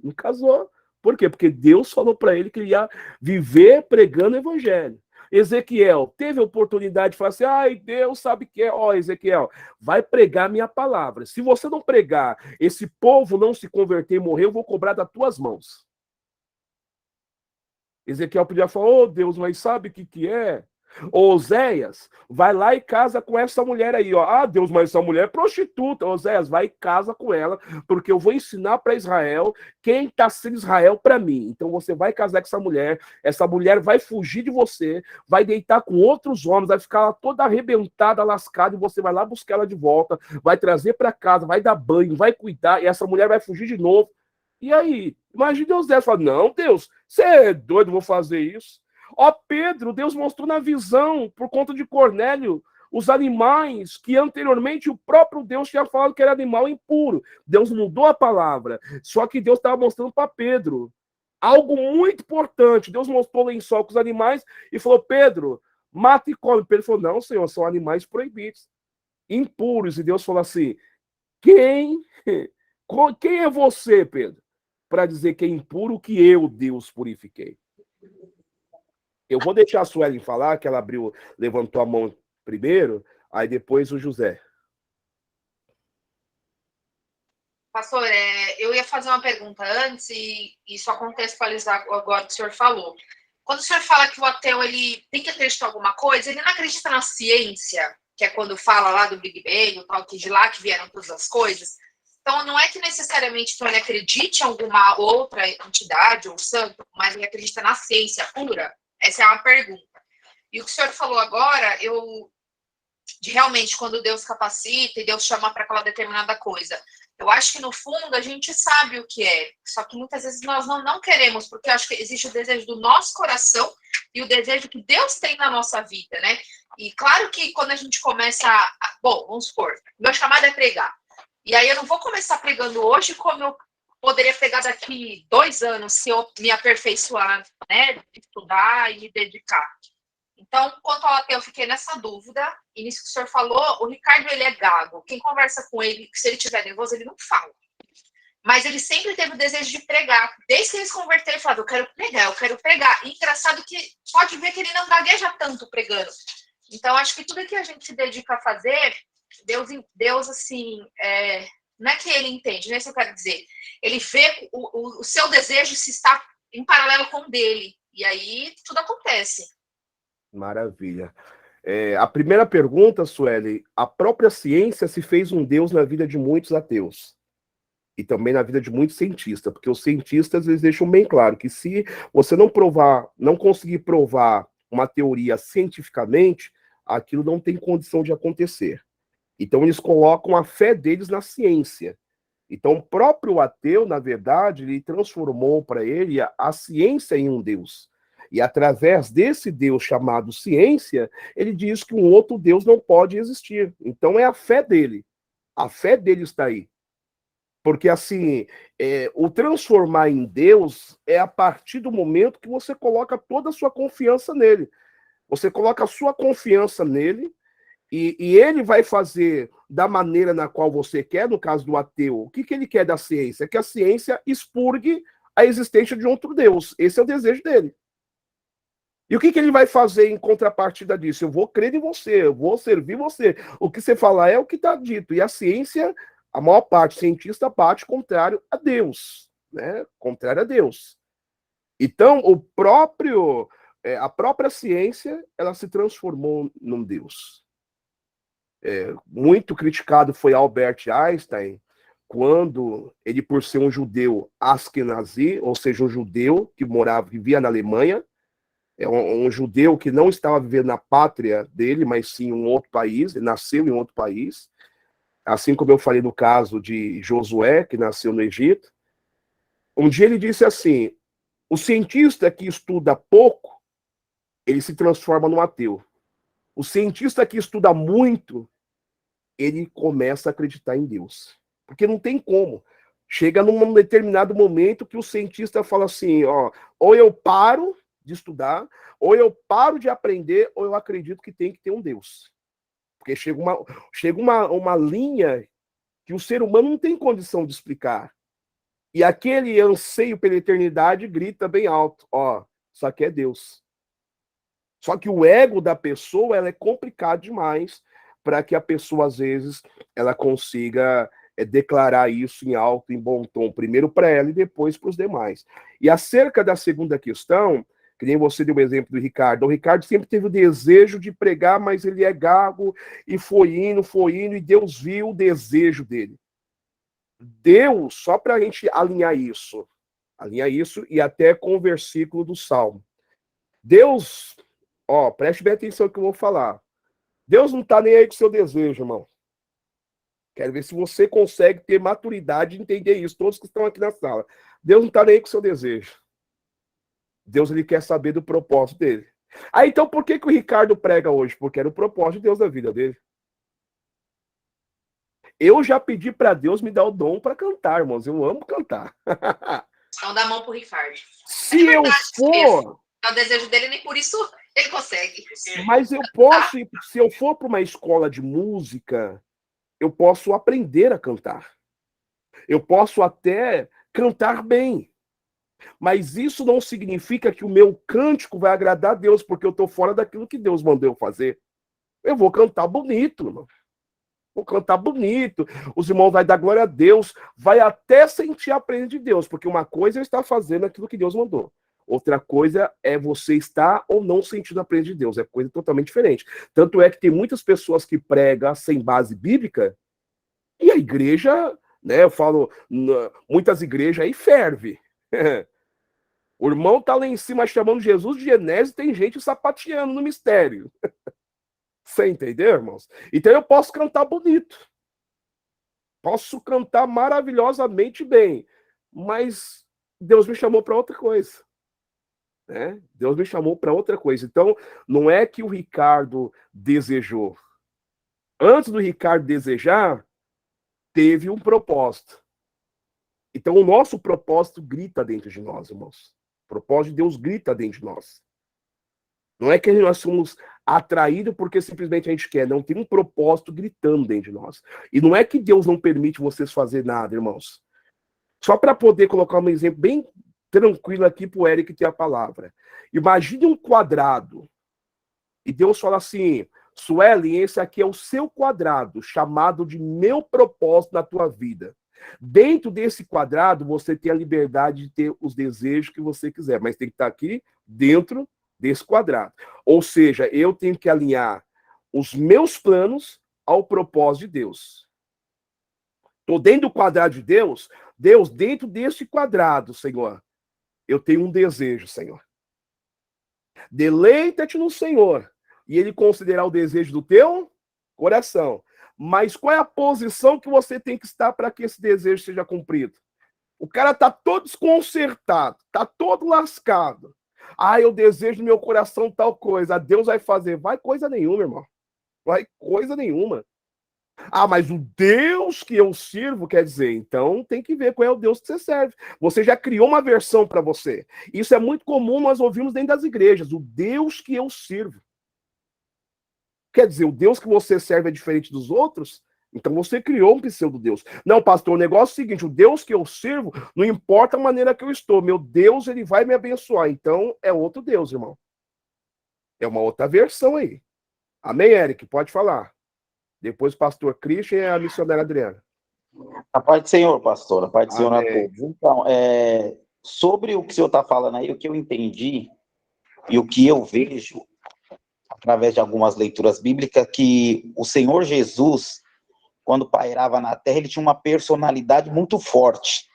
Não casou. Por quê? Porque Deus falou para ele que ele ia viver pregando o evangelho. Ezequiel teve a oportunidade de falar assim: ai, Deus sabe que é, Ezequiel, vai pregar minha palavra. Se você não pregar, esse povo não se converter e morrer, eu vou cobrar das tuas mãos. Ezequiel podia falar: ô Deus, mas sabe o que é? Oséias, vai lá e casa com essa mulher aí, ó. Ah, Deus, mas essa mulher é prostituta. Oséias, vai e casa com ela, porque eu vou ensinar para Israel quem está sendo Israel para mim. Então você vai casar com essa mulher vai fugir de você, vai deitar com outros homens, vai ficar toda arrebentada, lascada, e você vai lá buscar ela de volta, vai trazer para casa, vai dar banho, vai cuidar, e essa mulher vai fugir de novo. E aí? Imagina Oséias falar: não, Deus, você é doido, vou fazer isso. Ó Pedro, Deus mostrou na visão, por conta de Cornélio, os animais que anteriormente o próprio Deus tinha falado que era animal impuro. Deus mudou a palavra, só que Deus estava mostrando para Pedro algo muito importante. Deus mostrou o lençol com os animais e falou: Pedro, mata e come. Pedro falou: não, Senhor, são animais proibidos, impuros. E Deus falou assim: quem é você, Pedro, para dizer que é impuro que eu, Deus, purifiquei? Eu vou deixar a Suelen falar, que ela levantou a mão primeiro, aí depois o José. Pastor, eu ia fazer uma pergunta antes e só contextualizar agora o que o senhor falou. Quando o senhor fala que o ateu ele tem que acreditar em alguma coisa, ele não acredita na ciência, que é quando fala lá do Big Bang, o tal, que de lá que vieram todas as coisas. Então, não é que necessariamente ele acredite em alguma outra entidade ou santo, mas ele acredita na ciência pura. Essa é uma pergunta. E o que o senhor falou agora, de realmente, quando Deus capacita e Deus chama para aquela determinada coisa, eu acho que, no fundo, a gente sabe o que é. Só que, muitas vezes, nós não queremos, porque eu acho que existe o desejo do nosso coração e o desejo que Deus tem na nossa vida, né? E, claro que, quando a gente começa bom, vamos supor, meu chamado é pregar. E aí, eu não vou começar pregando hoje como eu poderia pegar daqui 2 anos se eu me aperfeiçoar, né, estudar e me dedicar. Então, quanto ao ateu, eu fiquei nessa dúvida. E nisso que o senhor falou, o Ricardo, ele é gago. Quem conversa com ele, se ele estiver nervoso, ele não fala. Mas ele sempre teve o desejo de pregar. Desde que ele se converteu, ele falava: eu quero pregar. E engraçado que pode ver que ele não gagueja tanto pregando. Então, acho que tudo que a gente se dedica a fazer, Deus assim, não é que ele entende, não é isso que eu quero dizer. Ele vê o seu desejo se está em paralelo com o dele. E aí tudo acontece. Maravilha. A primeira pergunta, Sueli: a própria ciência se fez um Deus na vida de muitos ateus. E também na vida de muitos cientistas, porque os cientistas eles deixam bem claro que se você não conseguir provar uma teoria cientificamente, aquilo não tem condição de acontecer. Então, eles colocam a fé deles na ciência. Então, o próprio ateu, na verdade, ele transformou para ele a ciência em um Deus. E através desse Deus chamado ciência, ele diz que um outro Deus não pode existir. Então, é a fé dele. A fé dele está aí. Porque, assim, o transformar em Deus é a partir do momento que você coloca toda a sua confiança nele. Você coloca a sua confiança nele, e ele vai fazer da maneira na qual você quer, no caso do ateu. O que ele quer da ciência? Que a ciência expurgue a existência de outro Deus. Esse é o desejo dele. E o que ele vai fazer em contrapartida disso? Eu vou crer em você, eu vou servir você. O que você falar é o que está dito. E a ciência, a maior parte, cientista parte contrário a Deus, né? Contrário a Deus. Então, a própria ciência, ela se transformou num Deus. Muito criticado foi Albert Einstein, quando ele, por ser um judeu askenazi, ou seja, um judeu que vivia na Alemanha, um judeu que não estava vivendo na pátria dele, mas sim em um outro país, ele nasceu em outro país, assim como eu falei no caso de Josué, que nasceu no Egito. Um dia ele disse assim: o cientista que estuda pouco, ele se transforma num ateu. O cientista que estuda muito, ele começa a acreditar em Deus. Porque não tem como. Chega num determinado momento que o cientista fala assim, ó, ou eu paro de estudar, ou eu paro de aprender, ou eu acredito que tem que ter um Deus. Porque chega uma linha que o ser humano não tem condição de explicar. E aquele anseio pela eternidade grita bem alto, ó, isso aqui é Deus. Só que o ego da pessoa, ela é complicado demais para que a pessoa, às vezes, ela consiga declarar isso em alto, em bom tom, primeiro para ela e depois para os demais. E acerca da segunda questão, que nem você deu o exemplo do Ricardo, o Ricardo sempre teve o desejo de pregar, mas ele é gago, e foi indo, e Deus viu o desejo dele. Deus, só para a gente alinhar isso e até com o versículo do Salmo. Deus, ó, preste bem atenção no que eu vou falar. Deus não está nem aí com o seu desejo, irmão. Quero ver se você consegue ter maturidade de entender isso, todos que estão aqui na sala. Deus não está nem aí com o seu desejo. Deus, ele quer saber do propósito dele. Ah, então por que o Ricardo prega hoje? Porque era o propósito de Deus na vida dele. Eu já pedi para Deus me dar o dom para cantar, irmãos. Eu amo cantar. Então dá a mão pro Ricardo. Se eu for... É o desejo dele, nem por isso ele consegue. Mas eu posso, se eu for para uma escola de música, eu posso aprender a cantar. Eu posso até cantar bem. Mas isso não significa que o meu cântico vai agradar a Deus, porque eu estou fora daquilo que Deus mandou eu fazer. Eu vou cantar bonito, irmão. Vou cantar bonito. Os irmãos vão dar glória a Deus. Vai até sentir a presença de Deus, porque uma coisa é estar fazendo aquilo que Deus mandou. Outra coisa é você estar ou não sentindo a presença de Deus. É coisa totalmente diferente. Tanto é que tem muitas pessoas que pregam sem base bíblica e a igreja, né, eu falo, muitas igrejas aí ferve. O irmão tá lá em cima chamando Jesus de Genésio e tem gente sapateando no mistério. Você entendeu, irmãos? Então eu posso cantar bonito. Posso cantar maravilhosamente bem. Mas Deus me chamou para outra coisa. Né? Deus me chamou para outra coisa. Então, não é que o Ricardo desejou. Antes do Ricardo desejar, teve um propósito. Então, o nosso propósito grita dentro de nós, irmãos. O propósito de Deus grita dentro de nós. Não é que nós somos atraídos porque simplesmente a gente quer. Não, tem um propósito gritando dentro de nós. E não é que Deus não permite vocês fazer nada, irmãos. Só para poder colocar um exemplo bem tranquilo aqui para o Eric ter a palavra. Imagine um quadrado. E Deus fala assim, Suelen, esse aqui é o seu quadrado, chamado de meu propósito na tua vida. Dentro desse quadrado, você tem a liberdade de ter os desejos que você quiser, mas tem que estar aqui dentro desse quadrado. Ou seja, eu tenho que alinhar os meus planos ao propósito de Deus. Estou dentro do quadrado de Deus, Deus, dentro desse quadrado, Senhor, eu tenho um desejo, Senhor. Deleita-te no Senhor, e ele considerar o desejo do teu coração. Mas qual é a posição que você tem que estar para que esse desejo seja cumprido? O cara está todo desconcertado, está todo lascado. Ah, eu desejo no meu coração tal coisa. Deus vai fazer. Vai coisa nenhuma, irmão. Vai coisa nenhuma. Ah, mas o Deus que eu sirvo, quer dizer, então tem que ver qual é o Deus que você serve. Você já criou uma versão para você. Isso é muito comum, nós ouvimos dentro das igrejas. O Deus que eu sirvo. Quer dizer, o Deus que você serve é diferente dos outros? Então você criou um pseudo-Deus. Não, pastor, o negócio é o seguinte, o Deus que eu sirvo, não importa a maneira que eu estou, meu Deus, ele vai me abençoar. Então é outro Deus, irmão. É uma outra versão aí. Amém, Eric? Pode falar. Depois o pastor Christian e a missionária Adriana. A paz do Senhor, pastor. A paz do Senhor a Amém. todos. Então, sobre o que o senhor está falando aí, o que eu entendi e o que eu vejo através de algumas leituras bíblicas, que o Senhor Jesus, quando pairava na terra, ele tinha uma personalidade muito forte.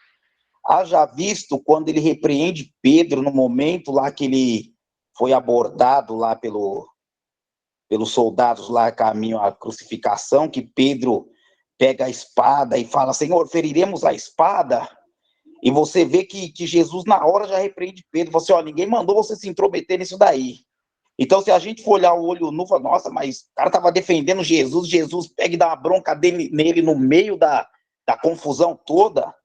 Haja visto quando ele repreende Pedro no momento lá que ele foi abordado lá pelos soldados lá caminho à crucificação, que Pedro pega a espada e fala, Senhor, feriremos a espada? E você vê que Jesus na hora já repreende Pedro, fala assim, ó, ninguém mandou você se intrometer nisso daí. Então, se a gente for olhar o olho nu, fala, nossa, mas o cara estava defendendo Jesus, Jesus pega e dá uma bronca nele no meio da confusão toda.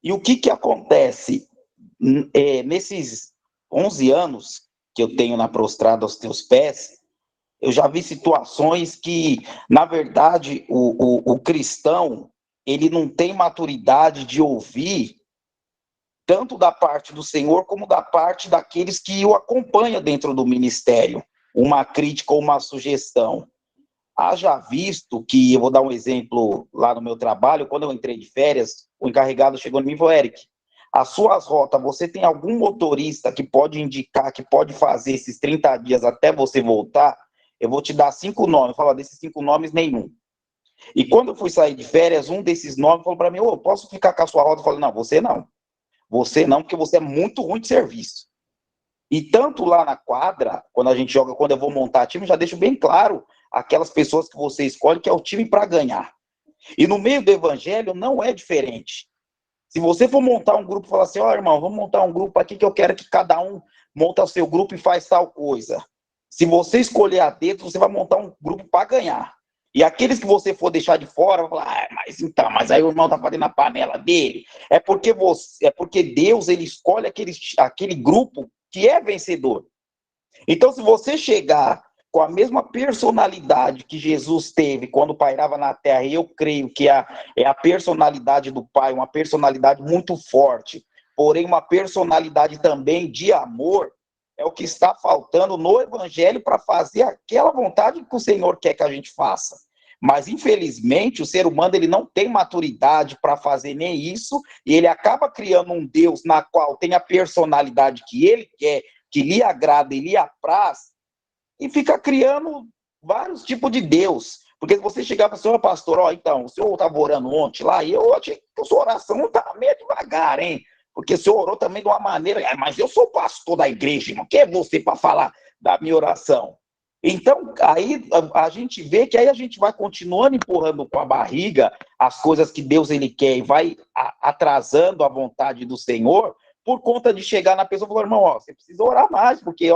E o que acontece? Nesses 11 anos que eu tenho na prostrada aos teus pés, eu já vi situações que, na verdade, o cristão, ele não tem maturidade de ouvir tanto da parte do Senhor, como da parte daqueles que o acompanham dentro do ministério, uma crítica ou uma sugestão. Haja visto que, eu vou dar um exemplo lá no meu trabalho, quando eu entrei de férias, o encarregado chegou em mim e falou, Eric, as suas rotas, você tem algum motorista que pode indicar, que pode fazer esses 30 dias até você voltar? Eu vou te dar 5 nomes. Eu falo, desses 5 nomes, nenhum. E quando eu fui sair de férias, um desses nomes falou para mim, posso ficar com a sua rota? Eu falei, não, você não. Você não, porque você é muito ruim de serviço. E tanto lá na quadra, quando a gente joga, quando eu vou montar time, já deixo bem claro aquelas pessoas que você escolhe, que é o time para ganhar. E no meio do evangelho não é diferente. Se você for montar um grupo e falar assim, irmão, vamos montar um grupo aqui que eu quero que cada um monta o seu grupo e faz tal coisa. Se você escolher a dedo, você vai montar um grupo para ganhar. E aqueles que você for deixar de fora, vai falar, mas aí o irmão tá fazendo a panela dele. É porque Deus, ele escolhe aquele grupo que é vencedor. Então, se você chegar com a mesma personalidade que Jesus teve quando pairava na terra, e eu creio que é a personalidade do Pai, uma personalidade muito forte, porém uma personalidade também de amor, é o que está faltando no evangelho para fazer aquela vontade que o Senhor quer que a gente faça. Mas, infelizmente, o ser humano ele não tem maturidade para fazer nem isso, e ele acaba criando um Deus na qual tem a personalidade que ele quer, que lhe agrada e lhe apraz, e fica criando vários tipos de Deus. Porque se você chegar para o senhor, pastor, então, o senhor estava orando ontem lá, e eu achei que a sua oração estava meio devagar, hein? Porque o senhor orou também de uma maneira, mas eu sou pastor da igreja, irmão, quem é você para falar da minha oração? Então, aí a gente vê que aí a gente vai continuando empurrando com a barriga as coisas que Deus ele quer e vai atrasando a vontade do Senhor por conta de chegar na pessoa e falar, irmão, você precisa orar mais, porque,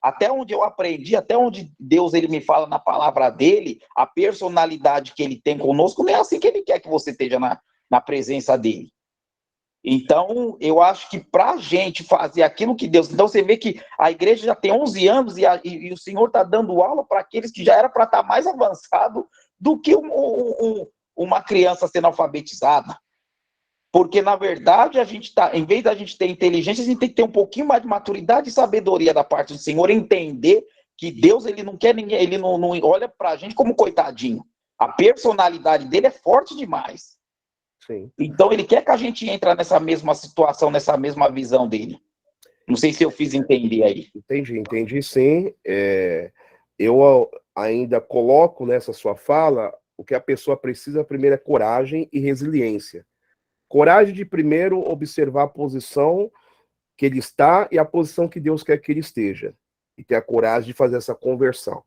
até onde eu aprendi, até onde Deus ele me fala na palavra dele, a personalidade que ele tem conosco não é assim que ele quer que você esteja na presença dele. Então, eu acho que para a gente fazer aquilo que Deus... Então, você vê que a igreja já tem 11 anos e o Senhor está dando aula para aqueles que já era para estar mais avançado do que uma criança sendo alfabetizada. Porque, na verdade, em vez da gente ter inteligência, a gente tem que ter um pouquinho mais de maturidade e sabedoria da parte do Senhor, entender que Deus ele não quer ninguém, ele não olha para a gente como coitadinho. A personalidade dele é forte demais. Sim. Então, ele quer que a gente entre nessa mesma situação, nessa mesma visão dele. Não sei se eu fiz entender aí. Entendi sim. Eu ainda coloco nessa sua fala o que a pessoa precisa primeiro é coragem e resiliência. Coragem de primeiro observar a posição que ele está e a posição que Deus quer que ele esteja. E ter a coragem de fazer essa conversão.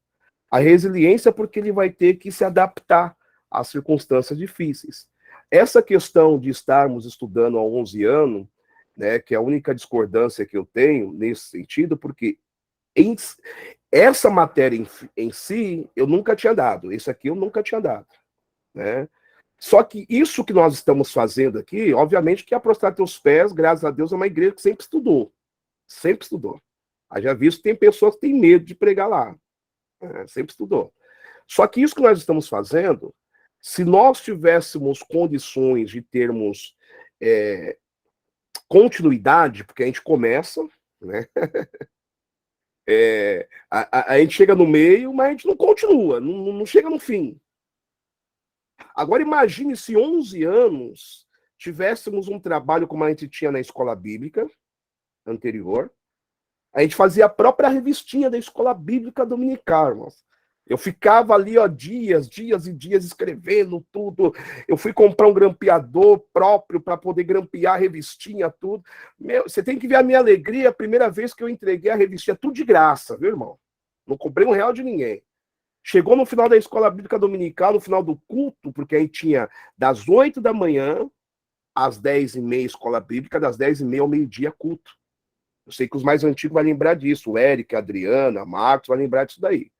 A resiliência porque ele vai ter que se adaptar às circunstâncias difíceis. Essa questão de estarmos estudando há 11 anos, né, que é a única discordância que eu tenho nesse sentido, porque essa matéria em si eu nunca tinha dado, esse aqui eu nunca tinha dado, né? Só que isso que nós estamos fazendo aqui, obviamente que a Prostrar Teus Pés, graças a Deus, é uma igreja que sempre estudou. Sempre estudou. Já visto que tem pessoas que têm medo de pregar lá. Sempre estudou. Só que isso que nós estamos fazendo, se nós tivéssemos condições de termos continuidade, porque a gente começa, né? A gente chega no meio, mas a gente não continua, não chega no fim. Agora imagine se 11 anos tivéssemos um trabalho como a gente tinha na escola bíblica anterior. A gente fazia a própria revistinha da escola bíblica dominical, irmãos. Eu ficava ali, ó, dias e dias escrevendo tudo. Eu fui comprar um grampeador próprio para poder grampear a revistinha, tudo. Você tem que ver a minha alegria a primeira vez que eu entreguei a revistinha, tudo de graça, viu, irmão? Não comprei R$1 de ninguém. Chegou no final da escola bíblica dominical, no final do culto, porque aí tinha das 8 da manhã às 10h30 escola bíblica, das 10h30 ao meio-dia culto. Eu sei que os mais antigos vão lembrar disso, o Eric, a Adriana, Marcos, vão lembrar disso daí.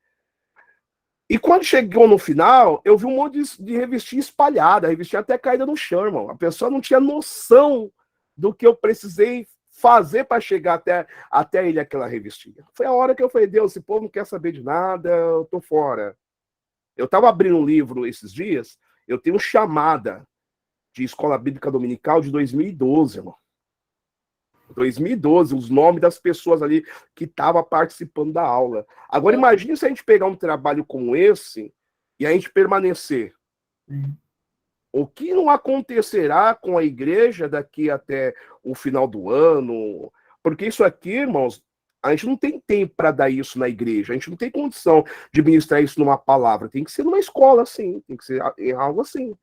E quando chegou no final, eu vi um monte de revistinha espalhada, a revistinha até caída no chão, irmão. A pessoa não tinha noção do que eu precisei fazer para chegar até ele aquela revistinha. Foi a hora que eu falei, Deus, esse povo não quer saber de nada, eu tô fora. Eu estava abrindo um livro esses dias, eu tenho chamada de Escola Bíblica Dominical de 2012, irmão. 2012, os nomes das pessoas ali que estavam participando da aula. Agora, imagine se a gente pegar um trabalho como esse e a gente permanecer. O que não acontecerá com a igreja daqui até o final do ano? Porque isso aqui, irmãos, a gente não tem tempo para dar isso na igreja. A gente não tem condição de ministrar isso numa palavra. Tem que ser numa escola, assim. Tem que ser em algo assim.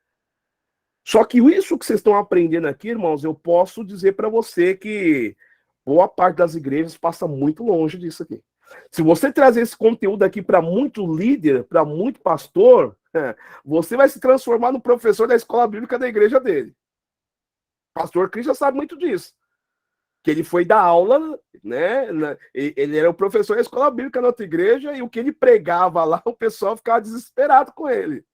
Só que isso que vocês estão aprendendo aqui, irmãos, eu posso dizer para você que boa parte das igrejas passa muito longe disso aqui. Se você trazer esse conteúdo aqui para muito líder, para muito pastor, você vai se transformar no professor da escola bíblica da igreja dele. O pastor Cris já sabe muito disso. Que ele foi dar aula, né? Ele era o professor da escola bíblica na outra igreja e o que ele pregava lá, o pessoal ficava desesperado com ele.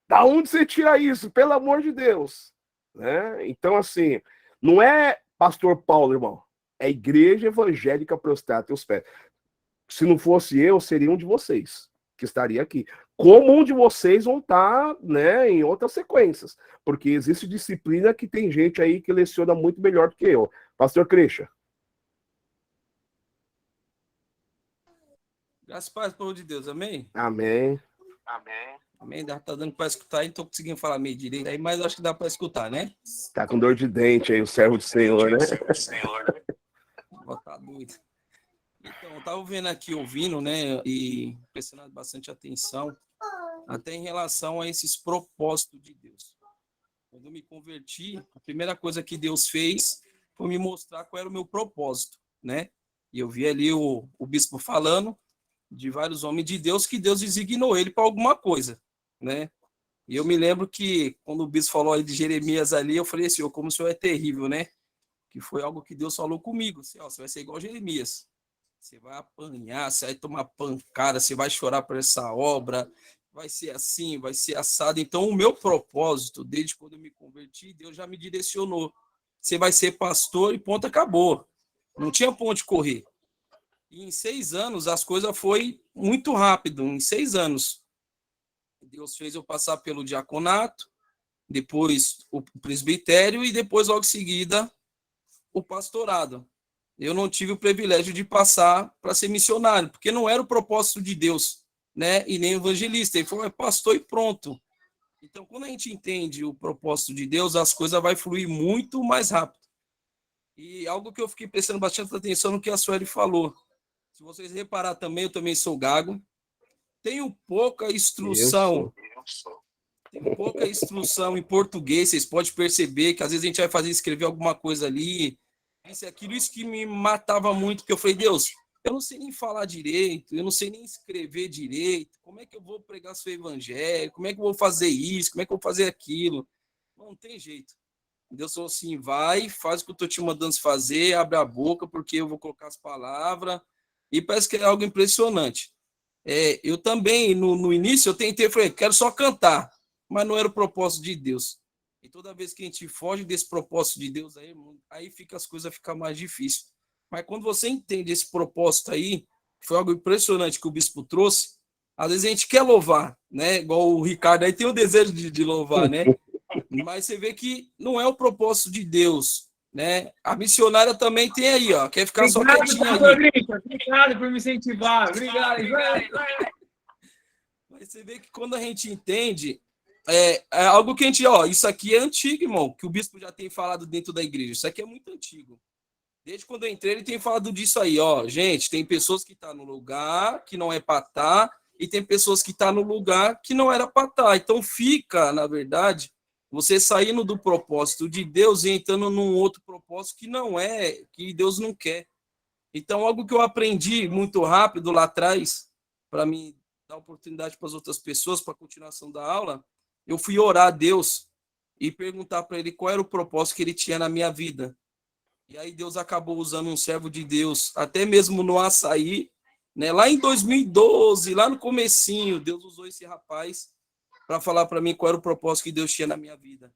Da onde você tira isso? Pelo amor de Deus. Né? Então, assim, não é pastor Paulo, irmão. É igreja evangélica Prostrar Teus Pés. Se não fosse eu, seria um de vocês que estaria aqui. Como um de vocês vão estar, né, em outras sequências. Porque existe disciplina que tem gente aí que leciona muito melhor do que eu. Pastor Crecha. Graças a Deus, povo de Deus. Amém? Amém. Amém. Amém. Tá dando para escutar, então conseguindo falar meio direito aí, mas acho que dá para escutar, né? Tá com dor de dente aí, o servo do Senhor, né? Tá doido. Então, eu tava vendo aqui, ouvindo, né, e prestando bastante atenção, até em relação a esses propósitos de Deus. Quando eu me converti, a primeira coisa que Deus fez foi me mostrar qual era o meu propósito, né? E eu vi ali o bispo falando de vários homens de Deus que Deus designou ele para alguma coisa, né? E eu me lembro que quando o bispo falou aí de Jeremias ali, eu falei assim, como o senhor é terrível, né? Que foi algo que Deus falou comigo, assim, ó, você vai ser igual Jeremias. Você vai apanhar, você vai tomar pancada, você vai chorar por essa obra, vai ser assim, vai ser assado. Então, o meu propósito, desde quando eu me converti, Deus já me direcionou. Você vai ser pastor e ponto, acabou. Não tinha ponto de correr. E em 6 anos, as coisas foi muito rápido. Em 6 anos, Deus fez eu passar pelo diaconato, depois o presbitério e depois, logo em seguida, o pastorado. Eu não tive o privilégio de passar para ser missionário, porque não era o propósito de Deus, né? E nem evangelista. Ele falou, é pastor e pronto. Então, quando a gente entende o propósito de Deus, as coisas vão fluir muito mais rápido. E algo que eu fiquei prestando bastante atenção no que a Sueli falou. Se vocês reparar também, eu também sou gago. Tenho pouca instrução. Tenho pouca instrução em português. Vocês podem perceber que às vezes a gente vai escrever alguma coisa ali. Isso que me matava muito, porque eu falei, Deus, eu não sei nem falar direito, eu não sei nem escrever direito, como é que eu vou pregar seu evangelho, como é que eu vou fazer isso, como é que eu vou fazer aquilo? Não tem jeito. Deus falou assim, vai, faz o que eu estou te mandando fazer, abre a boca, porque eu vou colocar as palavras, e parece que é algo impressionante. Eu também, no início, eu tentei, falei, quero só cantar, mas não era o propósito de Deus. E toda vez que a gente foge desse propósito de Deus, aí as coisas ficam mais difíceis. Mas quando você entende esse propósito aí, foi algo impressionante que o bispo trouxe, às vezes a gente quer louvar, né? Igual o Ricardo aí tem o desejo de louvar, né? Mas você vê que não é o propósito de Deus, né? A missionária também tem aí, ó, quer ficar só quietinha ali. Obrigado por me incentivar. Obrigado. Mas você vê que quando a gente entende, é algo que a gente, ó, isso aqui é antigo, irmão, que o bispo já tem falado dentro da igreja. Isso aqui é muito antigo. Desde quando eu entrei, ele tem falado disso aí, ó. Gente, tem pessoas que estão no lugar que não é para estar, e tem pessoas que estão no lugar que não era para estar. Então fica, na verdade, você saindo do propósito de Deus e entrando num outro propósito que não é, que Deus não quer. Então, algo que eu aprendi muito rápido lá atrás, para me dar oportunidade para as outras pessoas, para a continuação da aula, eu fui orar a Deus e perguntar para ele qual era o propósito que ele tinha na minha vida. E aí Deus acabou usando um servo de Deus, até mesmo no Açaí, né? Lá em 2012, lá no comecinho, Deus usou esse rapaz para falar para mim qual era o propósito que Deus tinha na minha vida.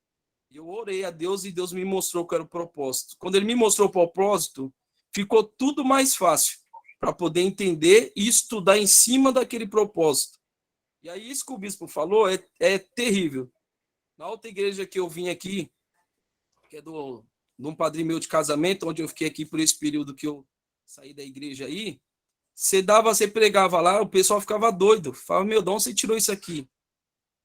Eu orei a Deus e Deus me mostrou qual era o propósito. Quando ele me mostrou o propósito, ficou tudo mais fácil para poder entender e estudar em cima daquele propósito. E aí isso que o bispo falou é terrível. Na outra igreja que eu vim aqui, que é de um padrinho meu de casamento, onde eu fiquei aqui por esse período que eu saí da igreja aí, você pregava lá, o pessoal ficava doido. Falava, meu, de onde você tirou isso aqui?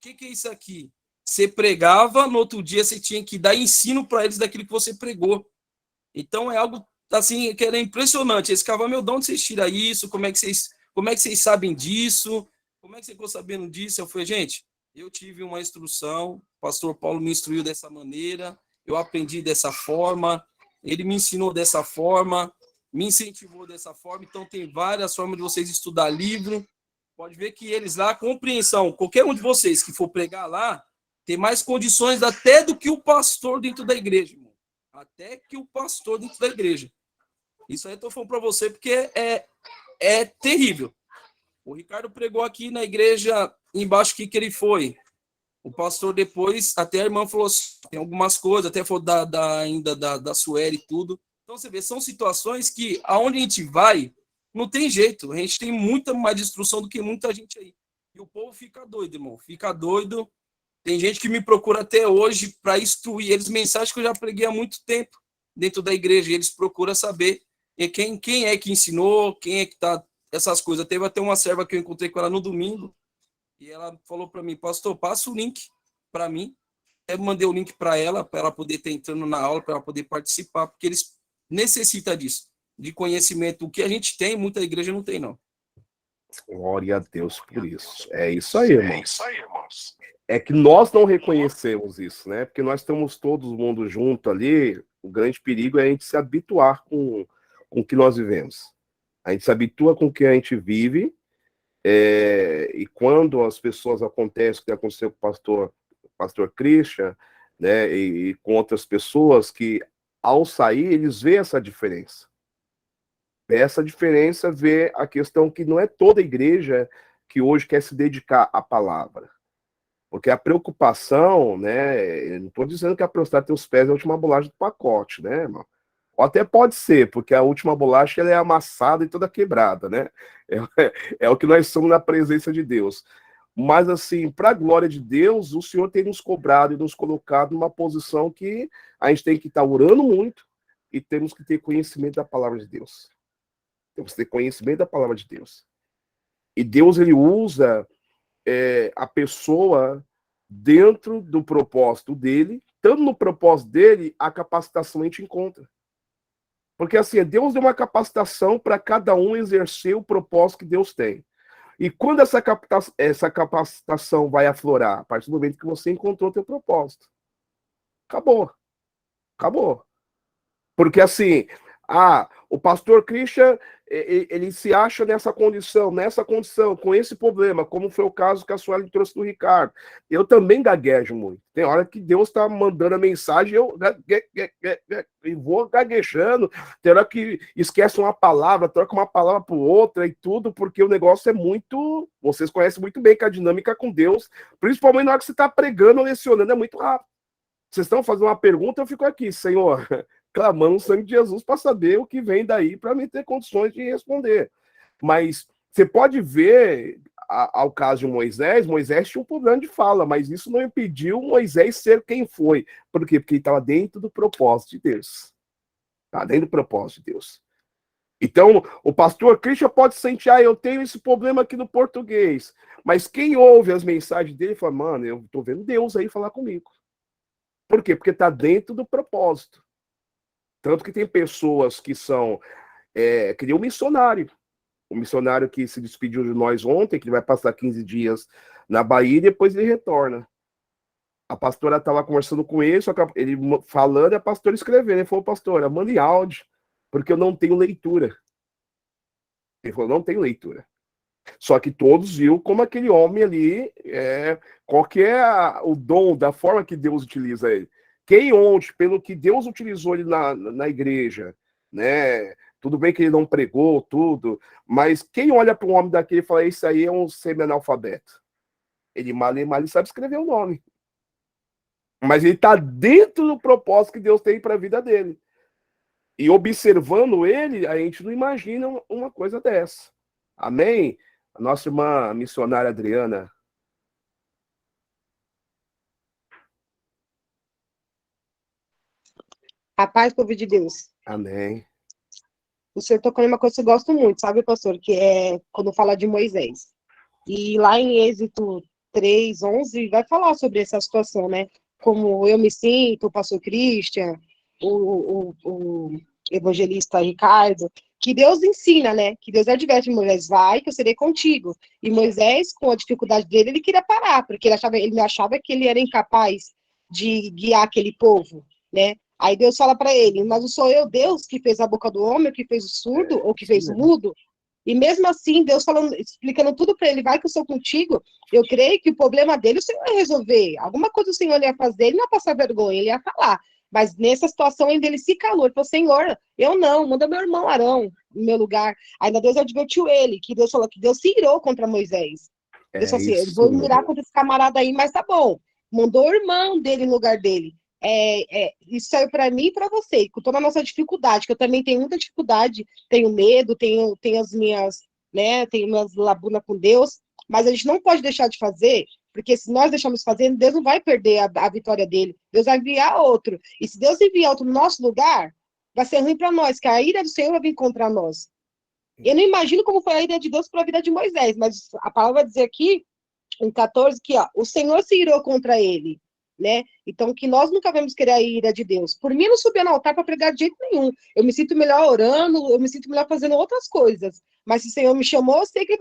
O que é isso aqui? Você pregava, no outro dia você tinha que dar ensino para eles daquilo que você pregou. Então é algo assim que era impressionante. Eles ficavam, meu, de onde vocês tiram isso? Como é que vocês sabem disso? Como é que você ficou sabendo disso? Eu falei, gente, eu tive uma instrução, o pastor Paulo me instruiu dessa maneira, eu aprendi dessa forma, ele me ensinou dessa forma, me incentivou dessa forma, então tem várias formas de vocês estudar livro. Pode ver que eles lá, compreensão, qualquer um de vocês que for pregar lá, tem mais condições até do que o pastor dentro da igreja, irmão. Até que o pastor dentro da igreja. Isso aí eu estou falando para você porque é terrível. O Ricardo pregou aqui na igreja embaixo que ele foi. O pastor depois, até a irmã falou, tem algumas coisas, até falou ainda da Sueli e tudo. Então você vê, são situações que aonde a gente vai, não tem jeito. A gente tem muita mais instrução do que muita gente aí. E o povo fica doido, irmão. Fica doido. Tem gente que me procura até hoje para instruir eles mensagens que eu já preguei há muito tempo dentro da igreja. E eles procuram saber quem é que ensinou, quem é que tá essas coisas. Teve até uma serva que eu encontrei com ela no domingo e ela falou para mim, pastor, passa o link para mim. Eu mandei o link para ela poder estar entrando na aula, para ela poder participar, porque eles necessitam disso, de conhecimento. O que a gente tem, muita igreja não tem, não. Glória a Deus por isso. É isso aí, irmãos. É que nós não reconhecemos isso, né? Porque nós estamos todo mundo junto ali. O grande perigo é a gente se habituar com o que nós vivemos. A gente se habitua com o que a gente vive. E quando as pessoas acontecem, o que aconteceu com o pastor Christian, né? E com outras pessoas que, ao sair, eles veem essa diferença. Essa diferença vê a questão que não é toda igreja que hoje quer se dedicar à palavra. Porque a preocupação, né? Eu não estou dizendo que a prostata os pés é a última bolacha do pacote, né, irmão? Ou até pode ser, porque a última bolacha ela é amassada e toda quebrada, né? É o que nós somos na presença de Deus. Mas, assim, para a glória de Deus, o Senhor tem nos cobrado e nos colocado numa posição que a gente tem que estar orando muito e temos que ter conhecimento da palavra de Deus. Temos que ter conhecimento da palavra de Deus. E Deus, ele usa a pessoa dentro do propósito dele, tanto no propósito dele, a capacitação a gente encontra. Porque assim, Deus deu uma capacitação para cada um exercer o propósito que Deus tem. E quando essa capacitação vai aflorar? A partir do momento que você encontrou o teu propósito. Acabou. Porque assim, o pastor Christian, ele se acha nessa condição, com esse problema, como foi o caso que a Sueli trouxe do Ricardo. Eu também gaguejo muito. Tem hora que Deus está mandando a mensagem, eu vou gaguejando, tem hora que esquece uma palavra, troca uma palavra por outra e tudo, porque o negócio é muito... Vocês conhecem muito bem que a dinâmica com Deus, principalmente na hora que você está pregando ou lecionando, é muito rápido. Vocês estão fazendo uma pergunta, eu fico aqui, Senhor, clamando o sangue de Jesus para saber o que vem daí, para me ter condições de responder. Mas você pode ver, ao caso de Moisés tinha um problema de fala, mas isso não impediu Moisés ser quem foi. Por quê? Porque ele estava dentro do propósito de Deus. Está dentro do propósito de Deus. Então, o pastor Christian pode sentir, eu tenho esse problema aqui no português. Mas quem ouve as mensagens dele fala, mano, eu estou vendo Deus aí falar comigo. Por quê? Porque está dentro do propósito. Tanto que tem pessoas que são... que nem um missionário que se despediu de nós ontem, que ele vai passar 15 dias na Bahia e depois ele retorna. A pastora estava conversando com ele, só que ele falando e a pastora escrevendo. Ele falou, pastora, mande áudio, porque eu não tenho leitura. Ele falou, não tenho leitura. Só que todos viram como aquele homem ali, qual que é o dom, da forma que Deus utiliza ele. Quem ontem, pelo que Deus utilizou ele na igreja, né? Tudo bem que ele não pregou tudo, mas quem olha para um homem daquele e fala, isso aí é um semi-analfabeto. Ele mal sabe escrever o nome. Mas ele está dentro do propósito que Deus tem para a vida dele. E observando ele, a gente não imagina uma coisa dessa. Amém? A nossa irmã missionária Adriana. A paz, povo de Deus. Amém. O senhor tocou em uma coisa que eu gosto muito, sabe, pastor? Que é quando fala de Moisés. E lá em Êxodo 3:11 vai falar sobre essa situação, né? Como eu me sinto, o pastor Christian, o evangelista Ricardo, que Deus ensina, né? Que Deus adverte Moisés, vai, que eu serei contigo. E Moisés, com a dificuldade dele, ele queria parar, porque ele achava que ele era incapaz de guiar aquele povo, né? Aí Deus fala para ele, mas não sou eu, Deus, que fez a boca do homem, que fez o surdo, ou que fez o mudo? E mesmo assim, Deus falando, explicando tudo para ele, vai que eu sou contigo, eu creio que o problema dele o Senhor ia resolver. Alguma coisa o Senhor ia fazer, ele não ia passar vergonha, ele ia falar. Mas nessa situação ainda ele se calou, ele falou, Senhor, eu não, manda meu irmão Arão no meu lugar. Ainda Deus advertiu ele, que Deus falou que Deus se irou contra Moisés. Deus falou assim, eu vou mirar contra esse camarada aí, mas tá bom. Mandou o irmão dele no lugar dele. Isso saiu para mim e para você, com toda a nossa dificuldade, que eu também tenho muita dificuldade, tenho medo, tenho as minhas, né, tenho minhas labunas com Deus, mas a gente não pode deixar de fazer, porque se nós deixarmos fazer, Deus não vai perder a vitória dele, Deus vai enviar outro, e se Deus enviar outro no nosso lugar, vai ser ruim para nós, que a ira do Senhor vai vir contra nós. Eu não imagino como foi a ira de Deus para a vida de Moisés, mas a palavra vai dizer aqui, em 14, que ó, o Senhor se irou contra ele, né? Então, que nós nunca vamos querer a ira de Deus. Por mim, não subir no altar para pregar de jeito nenhum. Eu me sinto melhor orando, eu me sinto melhor fazendo outras coisas. Mas se o Senhor me chamou, eu sei que ele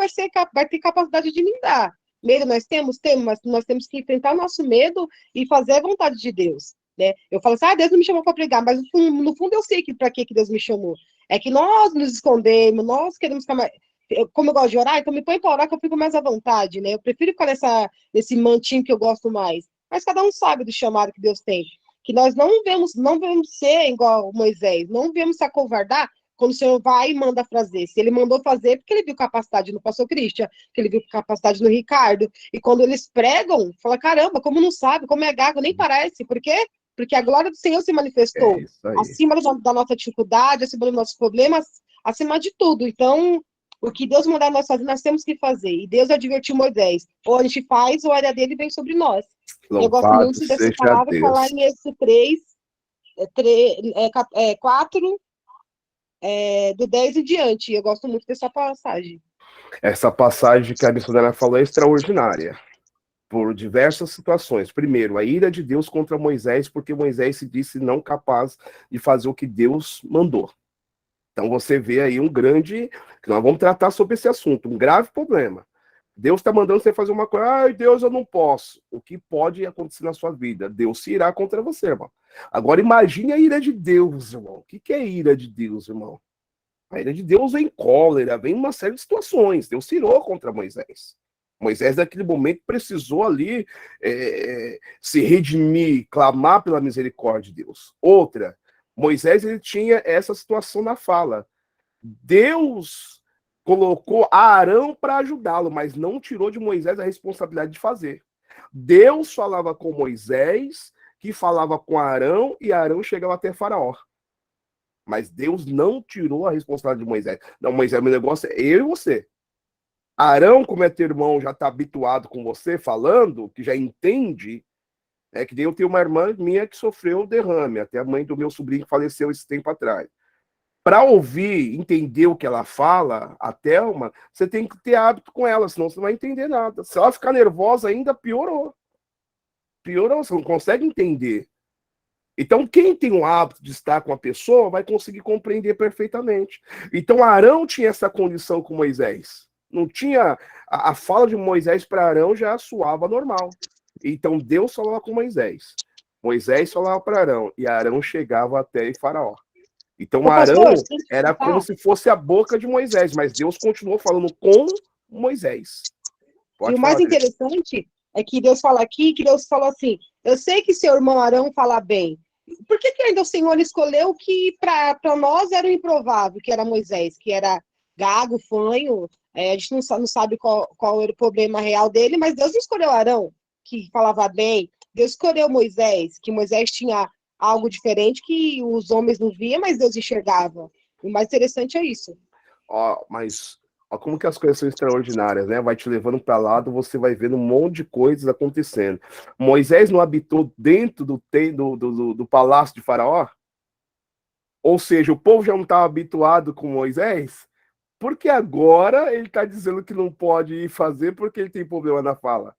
vai ter capacidade de me dar. Medo nós temos, mas nós temos que enfrentar o nosso medo e fazer a vontade de Deus, né? Eu falo assim, Deus não me chamou para pregar, mas no fundo eu sei que para que Deus me chamou. É que nós nos escondemos, nós queremos ficar mais... Como eu gosto de orar, então me põe para orar que eu fico mais à vontade, né? Eu prefiro ficar nesse mantinho que eu gosto mais. Mas cada um sabe do chamado que Deus tem. Que nós não devemos ser igual Moisés, não devemos se acovardar quando o Senhor vai e manda fazer. Se ele mandou fazer, porque ele viu capacidade no pastor Christian, que ele viu capacidade no Ricardo. E quando eles pregam, fala, caramba, como não sabe, como é gago, nem parece. Por quê? Porque a glória do Senhor se manifestou. Acima da nossa dificuldade, acima dos nossos problemas, acima de tudo. Então, o que Deus mandar nós fazer, nós temos que fazer. E Deus advertiu Moisés. Ou a gente faz, ou a área dele vem sobre nós. Eu gosto muito dessa palavra, falar em Êxodo 4, do 10 em diante. Eu gosto muito dessa passagem. Essa passagem que a missionária falou é extraordinária, por diversas situações. Primeiro, a ira de Deus contra Moisés, porque Moisés se disse não capaz de fazer o que Deus mandou. Então você vê aí um grande... Nós vamos tratar sobre esse assunto, um grave problema. Deus está mandando você fazer uma coisa, ai Deus, eu não posso. O que pode acontecer na sua vida? Deus se irá contra você, irmão. Agora imagine a ira de Deus, irmão. O que é ira de Deus, irmão? A ira de Deus vem cólera, vem uma série de situações. Deus se irou contra Moisés. Moisés, naquele momento, precisou ali se redimir, clamar pela misericórdia de Deus. Outra, Moisés ele tinha essa situação na fala. Deus colocou Arão para ajudá-lo, mas não tirou de Moisés a responsabilidade de fazer. Deus falava com Moisés, que falava com Arão, e Arão chegava até Faraó. Mas Deus não tirou a responsabilidade de Moisés. Não, Moisés, meu negócio é eu e você. Arão, como é teu irmão, já está habituado com você falando, que já entende, que nem eu tenho uma irmã minha que sofreu derrame, até a mãe do meu sobrinho que faleceu esse tempo atrás. Para ouvir, entender o que ela fala, a Thelma, você tem que ter hábito com ela, senão você não vai entender nada. Se ela ficar nervosa ainda, piorou. Piorou, você não consegue entender. Então, quem tem o hábito de estar com a pessoa vai conseguir compreender perfeitamente. Então, Arão tinha essa condição com Moisés. Não tinha... A fala de Moisés para Arão já soava normal. Então, Deus falava com Moisés. Moisés falava para Arão. E Arão chegava até Faraó. Então, Arão era como se fosse a boca de Moisés, mas Deus continuou falando com Moisés. E o mais interessante é que Deus fala aqui, que Deus falou assim, eu sei que seu irmão Arão fala bem. Por que ainda o Senhor escolheu que para nós era o improvável, que era Moisés, que era gago, fanho, a gente não sabe qual era o problema real dele, mas Deus escolheu Arão, que falava bem, Deus escolheu Moisés, que Moisés tinha algo diferente que os homens não viam, mas Deus enxergava. O mais interessante é isso. Mas como que as coisas são extraordinárias, né? Vai te levando para lado, você vai vendo um monte de coisas acontecendo. Moisés não habitou dentro do palácio de Faraó? Ou seja, o povo já não estava habituado com Moisés? Porque agora ele está dizendo que não pode ir fazer porque ele tem problema na fala.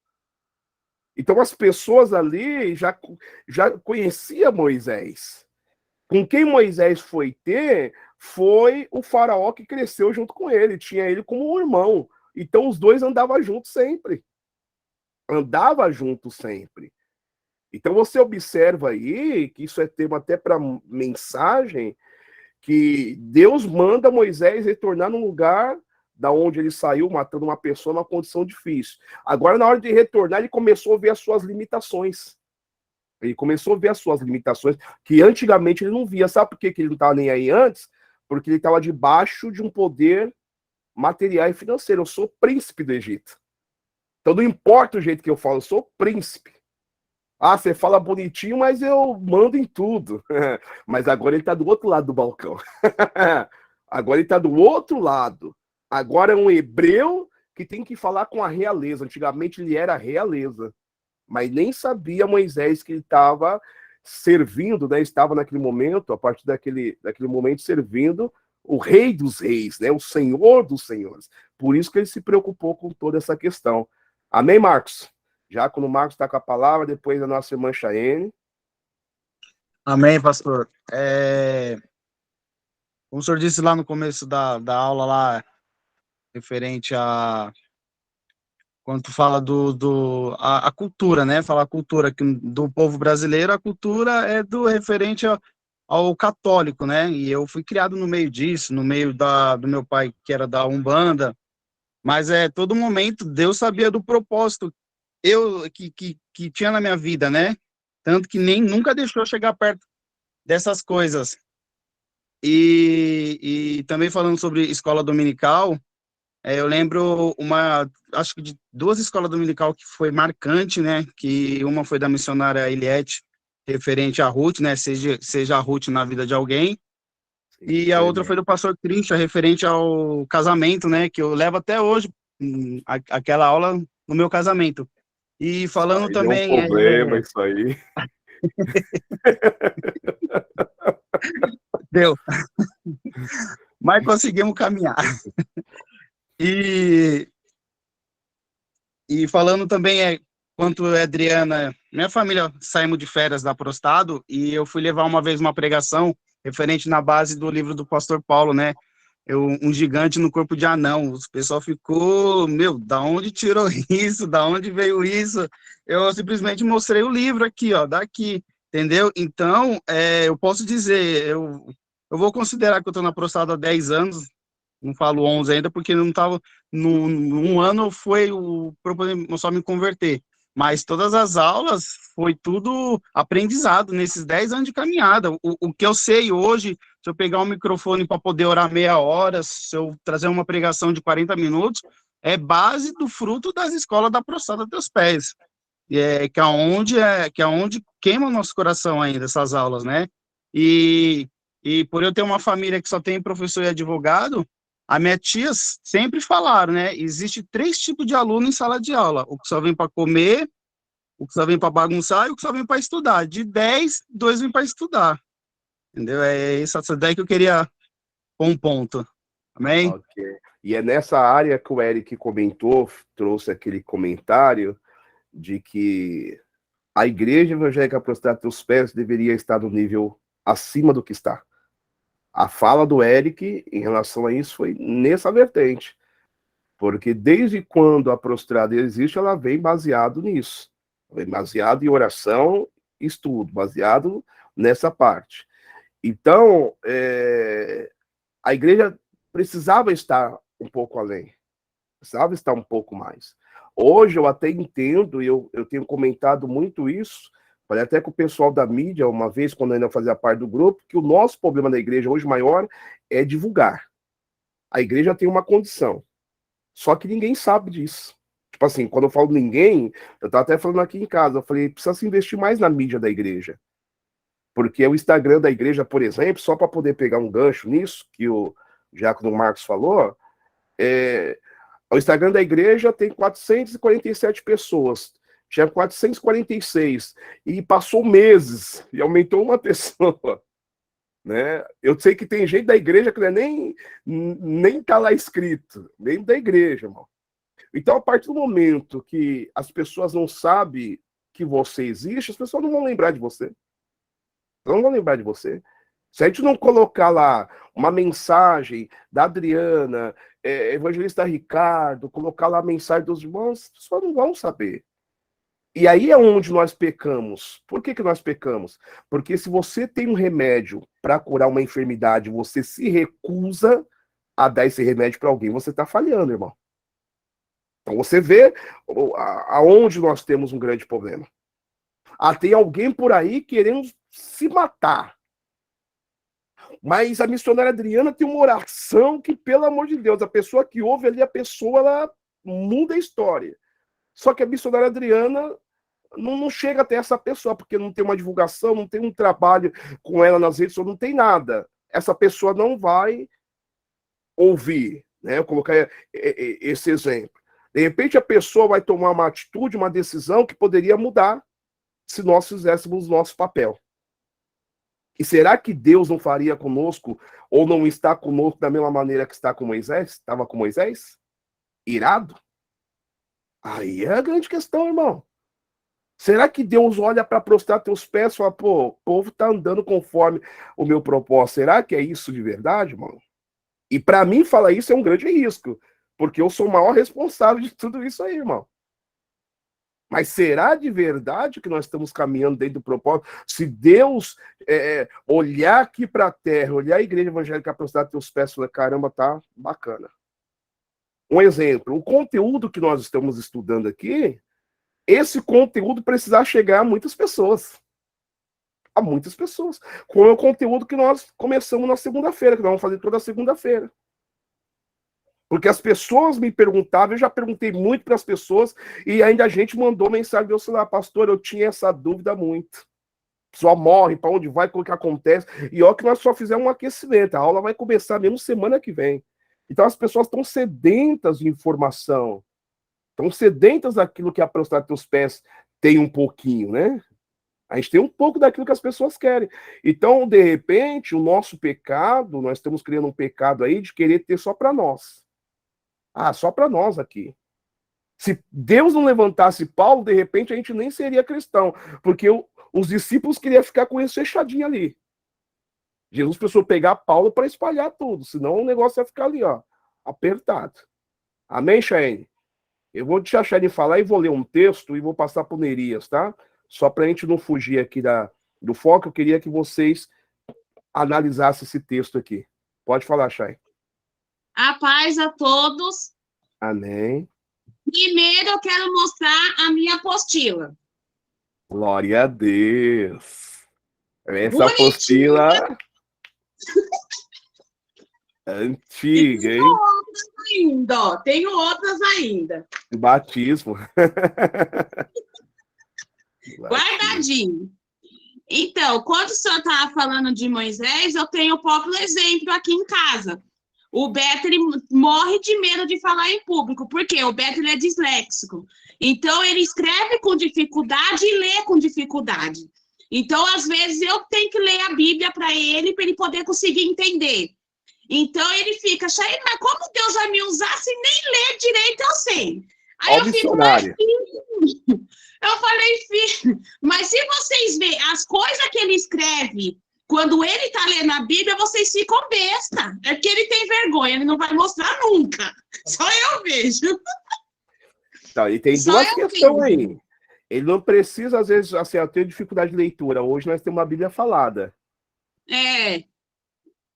Então as pessoas ali já conheciam Moisés. Com quem Moisés foi ter, foi o faraó que cresceu junto com ele, tinha ele como um irmão. Então os dois andavam juntos sempre. Andava junto sempre. Então você observa aí, que isso é tema até para mensagem, que Deus manda Moisés retornar num lugar da onde ele saiu, matando uma pessoa numa condição difícil. Agora, na hora de retornar, ele começou a ver as suas limitações. Ele começou a ver as suas limitações, que antigamente ele não via. Sabe por que ele não estava nem aí antes? Porque ele estava debaixo de um poder material e financeiro. Eu sou príncipe do Egito. Então não importa o jeito que eu falo, eu sou príncipe. Ah, você fala bonitinho, mas eu mando em tudo. Mas agora ele está do outro lado do balcão. Agora ele está do outro lado. Agora é um hebreu que tem que falar com a realeza. Antigamente ele era a realeza. Mas nem sabia Moisés que ele estava servindo, né? Estava naquele momento, a partir daquele momento, servindo o rei dos reis, né? O senhor dos senhores. Por isso que ele se preocupou com toda essa questão. Amém, Marcos? Já quando o Marcos está com a palavra, depois a nossa irmã Chayene. Amém, pastor. Como o senhor disse lá no começo da aula, lá, referente a... Quando tu fala a cultura, né? Falar a cultura do povo brasileiro, a cultura é referente ao católico, né? E eu fui criado no meio disso, no meio do meu pai, que era da Umbanda. Mas todo momento Deus sabia do propósito que tinha na minha vida, né? Tanto que nunca deixou eu chegar perto dessas coisas. E também falando sobre escola dominical, eu lembro acho que de 2 escolas dominical que foi marcante, né? Que uma foi da missionária Eliette, referente a Ruth, né? Seja a Ruth na vida de alguém. E a outra foi do pastor Christian, referente ao casamento, né? Que eu levo até hoje aquela aula no meu casamento. E falando também... É um problema isso aí. Deu. Mas conseguimos caminhar. E falando também, quanto a Adriana, minha família saímos de férias da Prostado e eu fui levar uma vez uma pregação referente na base do livro do pastor Paulo, né? Um gigante no corpo de anão. O pessoal ficou, da onde tirou isso? Da onde veio isso? Eu simplesmente mostrei o livro aqui, ó, daqui, entendeu? Então, eu posso dizer, eu vou considerar que eu estou na prostada há 10 anos, não falo 11 ainda, porque não estava, num ano foi para eu só me converter, mas todas as aulas foi tudo aprendizado nesses 10 anos de caminhada. O que eu sei hoje, se eu pegar um microfone para poder orar meia hora, se eu trazer uma pregação de 40 minutos, é base do fruto das escolas da prostada dos pés. Que é onde queima o nosso coração ainda, essas aulas, né? E, e por eu ter uma família que só tem professor e advogado, as minhas tias sempre falaram, né? Existe 3 tipos de aluno em sala de aula: o que só vem para comer, o que só vem para bagunçar e o que só vem para estudar. De 10, 2 vêm para estudar. Entendeu? É essa daí que eu queria pôr um ponto. Amém? Ok. E é nessa área que o Eric comentou, trouxe aquele comentário de que a Igreja Evangélica Prostada dos Pés deveria estar no nível acima do que está. A fala do Eric em relação a isso foi nessa vertente, porque desde quando a prostrada existe, ela vem baseado nisso, vem baseado em oração, estudo, baseado nessa parte. Então, a igreja precisava estar um pouco além, precisava estar um pouco mais. Hoje eu até entendo, e eu tenho comentado muito isso, falei até com o pessoal da mídia, uma vez, quando eu ainda fazia parte do grupo, que o nosso problema da igreja hoje maior é divulgar. A igreja tem uma condição, só que ninguém sabe disso. Tipo assim, quando eu falo ninguém, eu estava até falando aqui em casa, eu falei, precisa se investir mais na mídia da igreja. Porque o Instagram da igreja, por exemplo, só para poder pegar um gancho nisso, que o Diácono Marcos falou, o Instagram da igreja tem 447 pessoas, tinha 446, e passou meses, e aumentou uma pessoa. Né? Eu sei que tem gente da igreja que não é nem tá lá escrito, nem da igreja, irmão. Então, a partir do momento que as pessoas não sabem que você existe, as pessoas não vão lembrar de você. Não vão lembrar de você. Se a gente não colocar lá uma mensagem da Adriana, evangelista Ricardo, colocar lá a mensagem dos irmãos, as pessoas não vão saber. E aí é onde nós pecamos. Por que nós pecamos? Porque se você tem um remédio para curar uma enfermidade, você se recusa a dar esse remédio para alguém, você está falhando, irmão. Então você vê aonde nós temos um grande problema. Tem alguém por aí querendo se matar. Mas a missionária Adriana tem uma oração que, pelo amor de Deus, a pessoa que ouve ali, a pessoa ela muda a história. Só que a missionária Adriana não chega até essa pessoa, porque não tem uma divulgação, não tem um trabalho com ela nas redes sociais, não tem nada. Essa pessoa não vai ouvir, né? Eu coloquei esse exemplo. De repente, a pessoa vai tomar uma atitude, uma decisão que poderia mudar se nós fizéssemos o nosso papel. E será que Deus não faria conosco, ou não está conosco da mesma maneira que está com Moisés? Estava com Moisés? Irado? Aí é a grande questão, irmão. Será que Deus olha para prostrar teus pés e fala, pô, o povo está andando conforme o meu propósito? Será que é isso de verdade, irmão? E para mim, falar isso é um grande risco, porque eu sou o maior responsável de tudo isso aí, irmão. Mas será de verdade que nós estamos caminhando dentro do propósito? Se Deus olhar aqui para a terra, olhar a igreja evangélica prostrar teus pés e falar, caramba, tá bacana. Um exemplo, o conteúdo que nós estamos estudando aqui, esse conteúdo precisa chegar a muitas pessoas. A muitas pessoas. Como é o conteúdo que nós começamos na segunda-feira, que nós vamos fazer toda segunda-feira. Porque as pessoas me perguntavam, eu já perguntei muito para as pessoas, e ainda a gente mandou mensagem do celular, pastor, eu tinha essa dúvida muito. O pessoal morre, para onde vai, o que acontece. E olha que nós só fizemos um aquecimento, a aula vai começar mesmo semana que vem. Então as pessoas estão sedentas de informação, estão sedentas daquilo que a prostada dos pés tem um pouquinho, né? A gente tem um pouco daquilo que as pessoas querem. Então, de repente, o nosso pecado, nós estamos criando um pecado aí de querer ter só para nós. Só para nós aqui. Se Deus não levantasse Paulo, de repente a gente nem seria cristão, porque os discípulos queriam ficar com isso fechadinho ali. Jesus precisou pegar Paulo para espalhar tudo, senão o negócio ia ficar ali, ó, apertado. Amém, Chayne? Eu vou deixar a Chayne falar e vou ler um texto e vou passar para o Neirias, tá? Só para a gente não fugir aqui do foco, eu queria que vocês analisasse esse texto aqui. Pode falar, Chay. A paz a todos. Amém. Primeiro eu quero mostrar a minha apostila. Glória a Deus. Essa Bonitinha. apostila antiga, hein? Ainda, ó, tenho outras ainda. Batismo. Guardadinho. Então, quando o senhor estava falando de Moisés, eu tenho o próprio exemplo aqui em casa. O Beto, ele morre de medo de falar em público, porque o Beto, ele é disléxico. Então, ele escreve com dificuldade e lê com dificuldade. Então, às vezes, eu tenho que ler a Bíblia para ele poder conseguir entender. Então, ele fica, Chay, mas como Deus vai me usar se nem ler direito eu sei? Aí eu fico, mas filho, eu falei, filho, mas se vocês verem as coisas que ele escreve, quando ele está lendo a Bíblia, vocês ficam besta. É que ele tem vergonha, ele não vai mostrar nunca. Só eu vejo. Então, e tem duas questões aí. Ele não precisa, às vezes, assim, eu tenho dificuldade de leitura. Hoje nós temos uma Bíblia falada. É.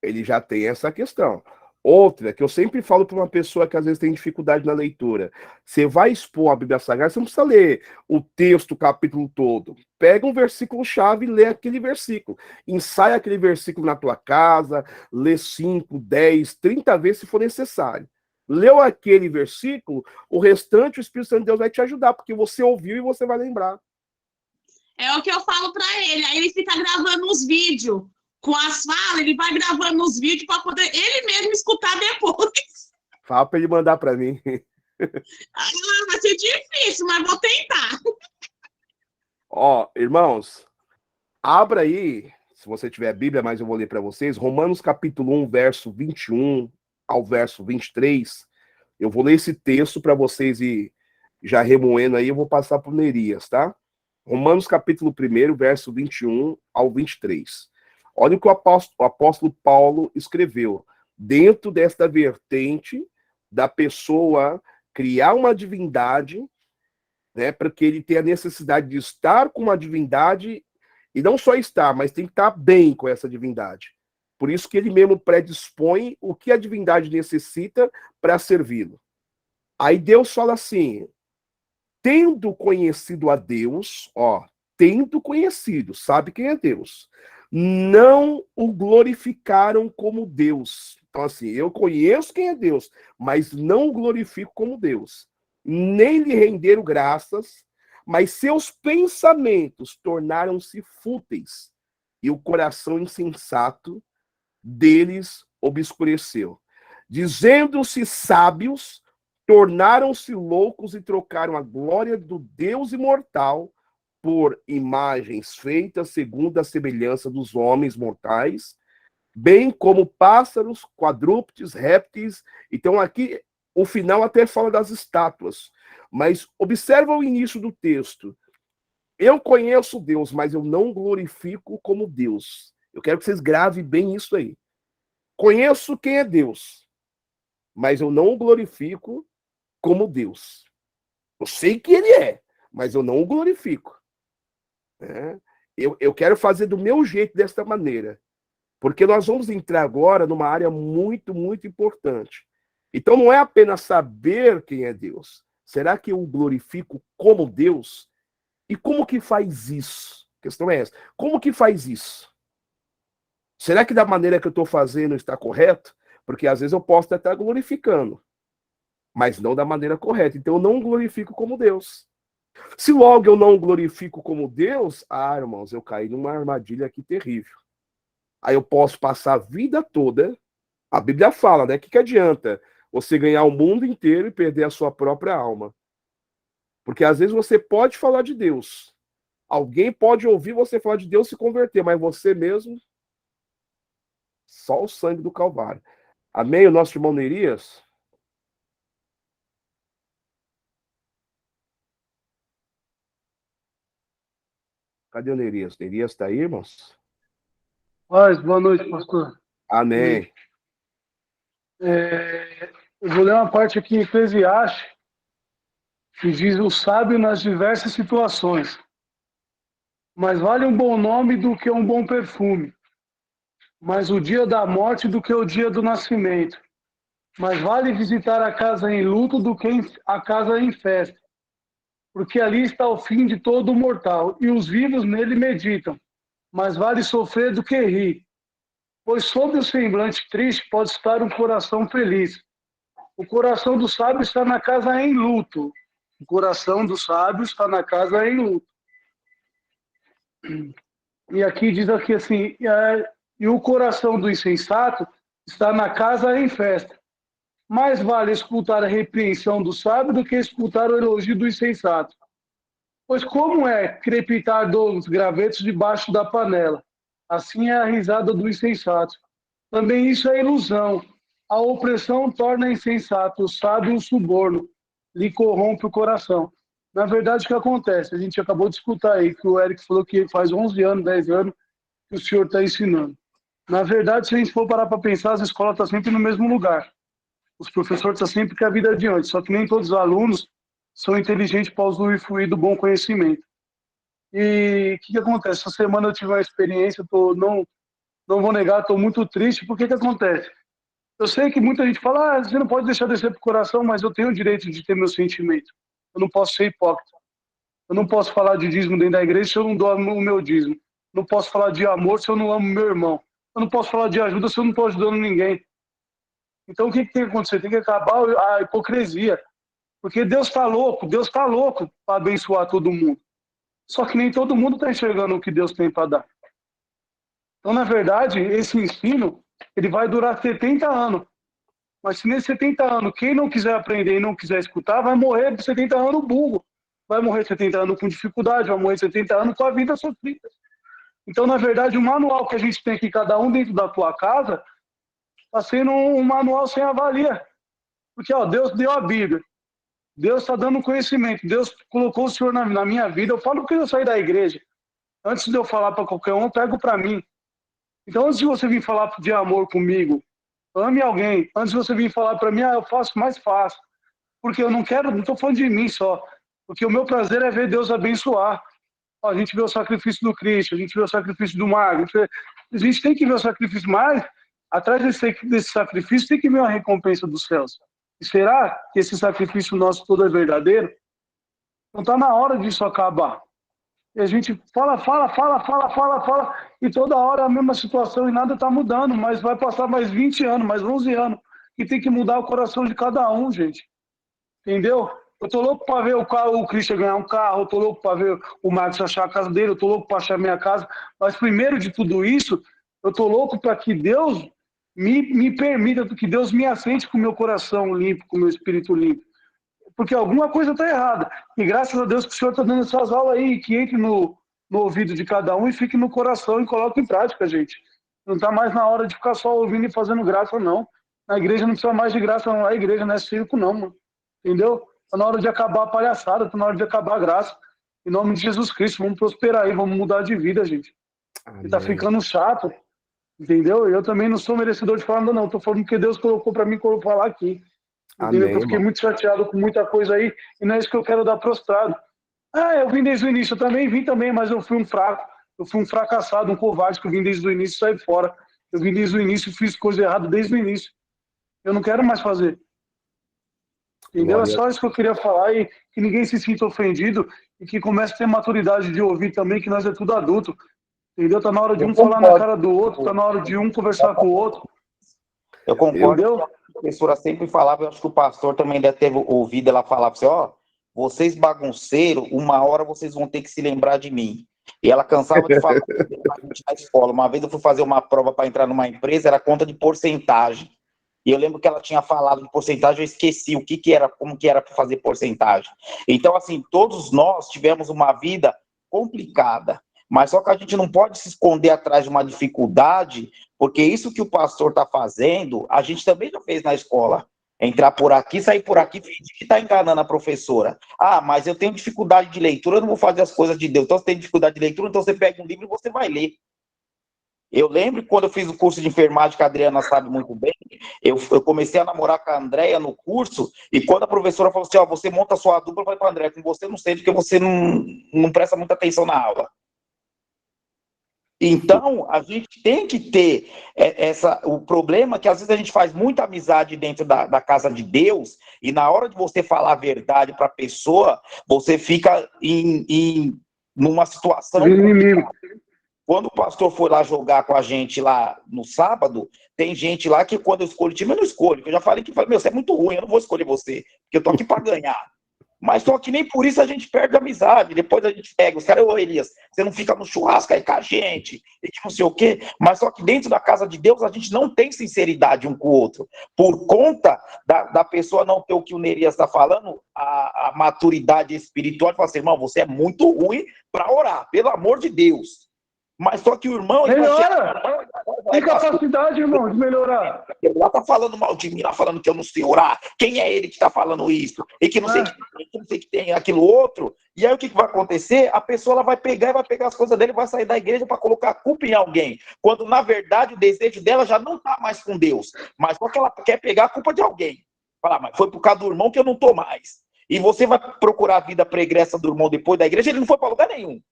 Ele já tem essa questão. Outra, que eu sempre falo para uma pessoa que às vezes tem dificuldade na leitura. Você vai expor a Bíblia Sagrada, você não precisa ler o texto, o capítulo todo. Pega um versículo-chave e lê aquele versículo. Ensaia aquele versículo na tua casa, lê 5, 10, 30 vezes se for necessário. Leu aquele versículo, o restante o Espírito Santo de Deus vai te ajudar, porque você ouviu e você vai lembrar. É o que eu falo para ele. Aí ele fica gravando os vídeos. Com as falas, ele vai gravando os vídeos para poder ele mesmo escutar depois. Fala para ele mandar para mim. Vai ser difícil, mas vou tentar. Ó, irmãos, abra aí, se você tiver a Bíblia, mas eu vou ler para vocês, Romanos capítulo 1, verso 21 ao verso 23. Eu vou ler esse texto para vocês e já remoendo aí, eu vou passar para o Nerias, tá? Romanos capítulo 1, verso 21 ao 23. Olha o que o apóstolo Paulo escreveu. Dentro desta vertente da pessoa criar uma divindade, né, porque ele tem a necessidade de estar com uma divindade, e não só estar, mas tem que estar bem com essa divindade. Por isso que ele mesmo predispõe o que a divindade necessita para servi-lo. Aí Deus fala assim, tendo conhecido a Deus, ó, tendo conhecido, sabe quem é Deus, não o glorificaram como Deus. Então, assim, eu conheço quem é Deus, mas não o glorifico como Deus. Nem lhe renderam graças, mas seus pensamentos tornaram-se fúteis, e o coração insensato deles obscureceu. Dizendo-se sábios, tornaram-se loucos e trocaram a glória do Deus imortal por imagens feitas segundo a semelhança dos homens mortais, bem como pássaros, quadrúpedes, répteis. Então aqui o final até fala das estátuas, mas observa o início do texto. Eu conheço Deus, mas eu não glorifico como Deus. Eu quero que vocês gravem bem isso aí. Conheço quem é Deus, mas eu não o glorifico como Deus. Eu sei que ele é, mas eu não o glorifico. Eu quero fazer do meu jeito, desta maneira, porque nós vamos entrar agora numa área muito, muito importante. Então não é apenas saber quem é Deus. Será que eu o glorifico como Deus? E como que faz isso? A questão é essa. Como que faz isso? Será que da maneira que eu estou fazendo está correto? Porque às vezes eu posso estar glorificando, mas não da maneira correta. Então eu não glorifico como Deus. Se logo eu não glorifico como Deus, irmãos, eu caí numa armadilha aqui terrível. Aí eu posso passar a vida toda, a Bíblia fala, né? O que adianta você ganhar o mundo inteiro e perder a sua própria alma? Porque às vezes você pode falar de Deus. Alguém pode ouvir você falar de Deus e se converter, mas você mesmo, só o sangue do Calvário. Amém? O nosso irmão Nerias? Cadê o Nerias? Nerias está aí, irmãos? Paz, boa noite, pastor. Amém. Eu vou ler uma parte aqui em Eclesiastes, que diz o sábio nas diversas situações. Mas vale um bom nome do que um bom perfume. mais o dia da morte do que o dia do nascimento. Mais vale visitar a casa em luto do que a casa em festa, porque ali está o fim de todo mortal, e os vivos nele meditam. Mais vale sofrer do que rir, pois sob o semblante triste pode estar um coração feliz. O coração do sábio está na casa em luto. O coração do sábio está na casa em luto. E aqui diz aqui assim, e o coração do insensato está na casa em festa. Mais vale escutar a repreensão do sábio do que escutar o elogio do insensato. Pois como é crepitar dos gravetos debaixo da panela? Assim é a risada do insensato. Também isso é ilusão. A opressão torna insensato, o sábio o suborno, lhe corrompe o coração. Na verdade, o que acontece? A gente acabou de escutar aí que o Eric falou que faz 11 anos, 10 anos que o senhor está ensinando. Na verdade, se a gente for parar para pensar, as escolas estão sempre no mesmo lugar. Os professores estão sempre com a vida adiante, só que nem todos os alunos são inteligentes para usufruir do bom conhecimento. E o que acontece? Essa semana eu tive uma experiência, não vou negar, estou muito triste. Por que acontece? Eu sei que muita gente fala, você não pode deixar descer para o coração, mas eu tenho o direito de ter meu sentimento. Eu não posso ser hipócrita. Eu não posso falar de dízimo dentro da igreja se eu não dou o meu dízimo. Eu não posso falar de amor se eu não amo meu irmão. Eu não posso falar de ajuda se eu não estou ajudando ninguém. Então o que tem que acontecer? Tem que acabar a hipocrisia. Porque Deus está louco para abençoar todo mundo. Só que nem todo mundo está enxergando o que Deus tem para dar. Então, na verdade, esse ensino ele vai durar 70 anos. Mas se nesses 70 anos, quem não quiser aprender e não quiser escutar, vai morrer de 70 anos burro. Vai morrer 70 anos com dificuldade, vai morrer 70 anos com a vida sofrida. Então, na verdade, o manual que a gente tem aqui, cada um dentro da tua casa, está sendo um manual sem avalia. Porque Deus deu a Bíblia. Deus está dando conhecimento. Deus colocou o Senhor na minha vida. Eu falo que eu saí da igreja. Antes de eu falar para qualquer um, eu pego para mim. Então, antes de você vir falar de amor comigo, ame alguém. Antes de você vir falar para mim, eu faço mais fácil. Porque eu não estou falando de mim só. Porque o meu prazer é ver Deus abençoar. A gente vê o sacrifício do Cristo, a gente vê o sacrifício do Magno. A gente tem que ver o sacrifício, mas atrás desse sacrifício tem que ver uma recompensa dos céus. E será que esse sacrifício nosso todo é verdadeiro? Não está na hora disso acabar. E a gente fala, e toda hora é a mesma situação e nada está mudando, mas vai passar mais 20 anos, mais 11 anos, e tem que mudar o coração de cada um, gente. Entendeu? Eu tô louco para ver o Christian ganhar um carro, eu tô louco para ver o Marcos achar a casa dele, eu tô louco para achar a minha casa, mas primeiro de tudo isso, eu tô louco para que Deus me permita, que Deus me aceite com o meu coração limpo, com o meu espírito limpo. Porque alguma coisa está errada. E graças a Deus que o Senhor está dando essas aulas aí, que entre no ouvido de cada um e fique no coração e coloque em prática, gente. Não está mais na hora de ficar só ouvindo e fazendo graça, não. Na igreja não precisa mais de graça, não. A igreja não é circo, não, mano. Entendeu? Está na hora de acabar a palhaçada, está na hora de acabar a graça. Em nome de Jesus Cristo, vamos prosperar aí, vamos mudar de vida, gente. Está ficando chato, entendeu? Eu também não sou merecedor de falar, não. Estou falando porque Deus colocou para mim falar aqui. Entendeu? Amém, Eu fiquei muito chateado com muita coisa aí, e não é isso que eu quero dar prostrado. Eu vim desde o início, eu também vim também, mas eu fui um fraco, eu fui um fracassado, um covarde, que eu vim desde o início e saí fora. Eu vim desde o início e fiz coisa errada desde o início. Eu não quero mais fazer. Entendeu? Glória. É só isso que eu queria falar, e que ninguém se sinta ofendido, e que comece a ter maturidade de ouvir também, que nós é tudo adulto. Entendeu? Tá na hora de um falar na cara do outro, tá na hora de um conversar com o outro. Eu concordo. Entendeu? A professora sempre falava, eu acho que o pastor também deve ter ouvido ela falar assim, vocês bagunceiros, uma hora vocês vão ter que se lembrar de mim. E ela cansava de falar na escola. Uma vez eu fui fazer uma prova para entrar numa empresa, era conta de porcentagem. E eu lembro que ela tinha falado de porcentagem, eu esqueci o que era, como que era para fazer porcentagem. Então, assim, todos nós tivemos uma vida complicada. Mas só que a gente não pode se esconder atrás de uma dificuldade, porque isso que o pastor está fazendo, a gente também já fez na escola. Entrar por aqui, sair por aqui, fingir que está enganando a professora. Mas eu tenho dificuldade de leitura, eu não vou fazer as coisas de Deus. Então, você tem dificuldade de leitura, então você pega um livro e você vai ler. Eu lembro quando eu fiz o curso de enfermagem, que a Adriana sabe muito bem, eu comecei a namorar com a Andréia no curso, e quando a professora falou assim, você monta a sua dupla, eu falei para a Andréia, com você não sei, porque você não presta muita atenção na aula. Então, a gente tem que ter o problema que às vezes a gente faz muita amizade dentro da casa de Deus, e na hora de você falar a verdade para a pessoa, você fica numa situação. Inimigo. Quando o pastor foi lá jogar com a gente lá no sábado, tem gente lá que quando eu escolho time, eu não escolho. Eu já falei que, meu, você é muito ruim, eu não vou escolher você, porque eu tô aqui para ganhar. Mas só que nem por isso a gente perde a amizade. Depois a gente pega os caras, ô Elias, você não fica no churrasco aí com a gente, e que não sei o quê. Mas só que dentro da casa de Deus a gente não tem sinceridade um com o outro. Por conta da pessoa não ter o que o Nerias está falando, a maturidade espiritual, de falar assim, irmão, você é muito ruim para orar, pelo amor de Deus. Mas só que o irmão... Melhora! Tem capacidade, irmão, de melhorar. Ele lá tá falando mal de mim, lá falando que eu não sei orar. Quem é ele que tá falando isso? E que não sei que não sei que tem aquilo outro. E aí o que vai acontecer? A pessoa ela vai pegar as coisas dele e vai sair da igreja para colocar a culpa em alguém. Quando, na verdade, o desejo dela já não tá mais com Deus. Mas só que ela quer pegar a culpa de alguém. Falar, mas foi por causa do irmão que eu não tô mais. E você vai procurar a vida pregressa do irmão depois da igreja, ele não foi para lugar nenhum.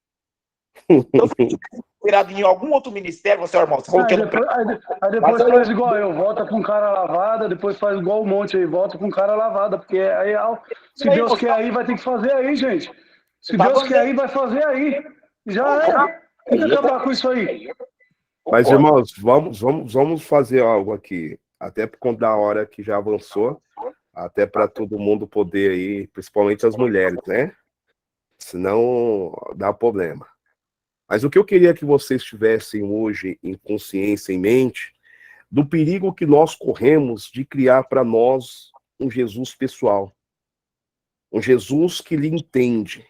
Então, se você virado em algum outro ministério, você, irmão, você falou que eu não... Aí depois faz igual eu, volta com cara lavada, depois faz igual um monte aí, volta com cara lavada, porque aí, se Deus quer aí, vai ter que fazer aí, gente. Se Deus quer aí, vai fazer aí. Já é. Tem que acabar com isso aí. Mas, irmãos, vamos fazer algo aqui, até por conta da hora que já avançou, até para todo mundo poder aí, principalmente as mulheres, né? Senão dá problema. Mas o que eu queria que vocês tivessem hoje em consciência, em mente, do perigo que nós corremos de criar para nós um Jesus pessoal. Um Jesus que lhe entende.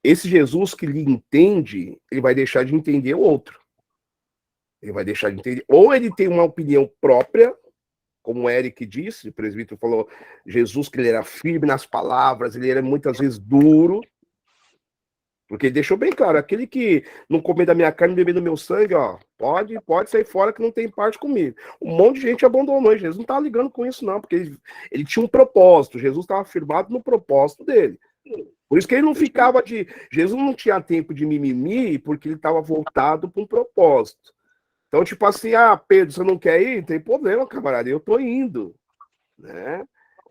Esse Jesus que lhe entende, ele vai deixar de entender o outro. Ele vai deixar de entender. Ou ele tem uma opinião própria, como o Eric disse, o presbítero falou, Jesus que ele era firme nas palavras, ele era muitas vezes duro, porque ele deixou bem claro, aquele que não comer da minha carne e beber do meu sangue, ó, pode sair fora que não tem parte comigo. Um monte de gente abandonou, e Jesus não estava ligando com isso não, porque ele tinha um propósito, Jesus estava firmado no propósito dele. Por isso que ele não ficava Jesus não tinha tempo de mimimi, porque ele estava voltado para um propósito. Então, tipo assim, Pedro, você não quer ir? Não tem problema, camarada, eu tô indo, né?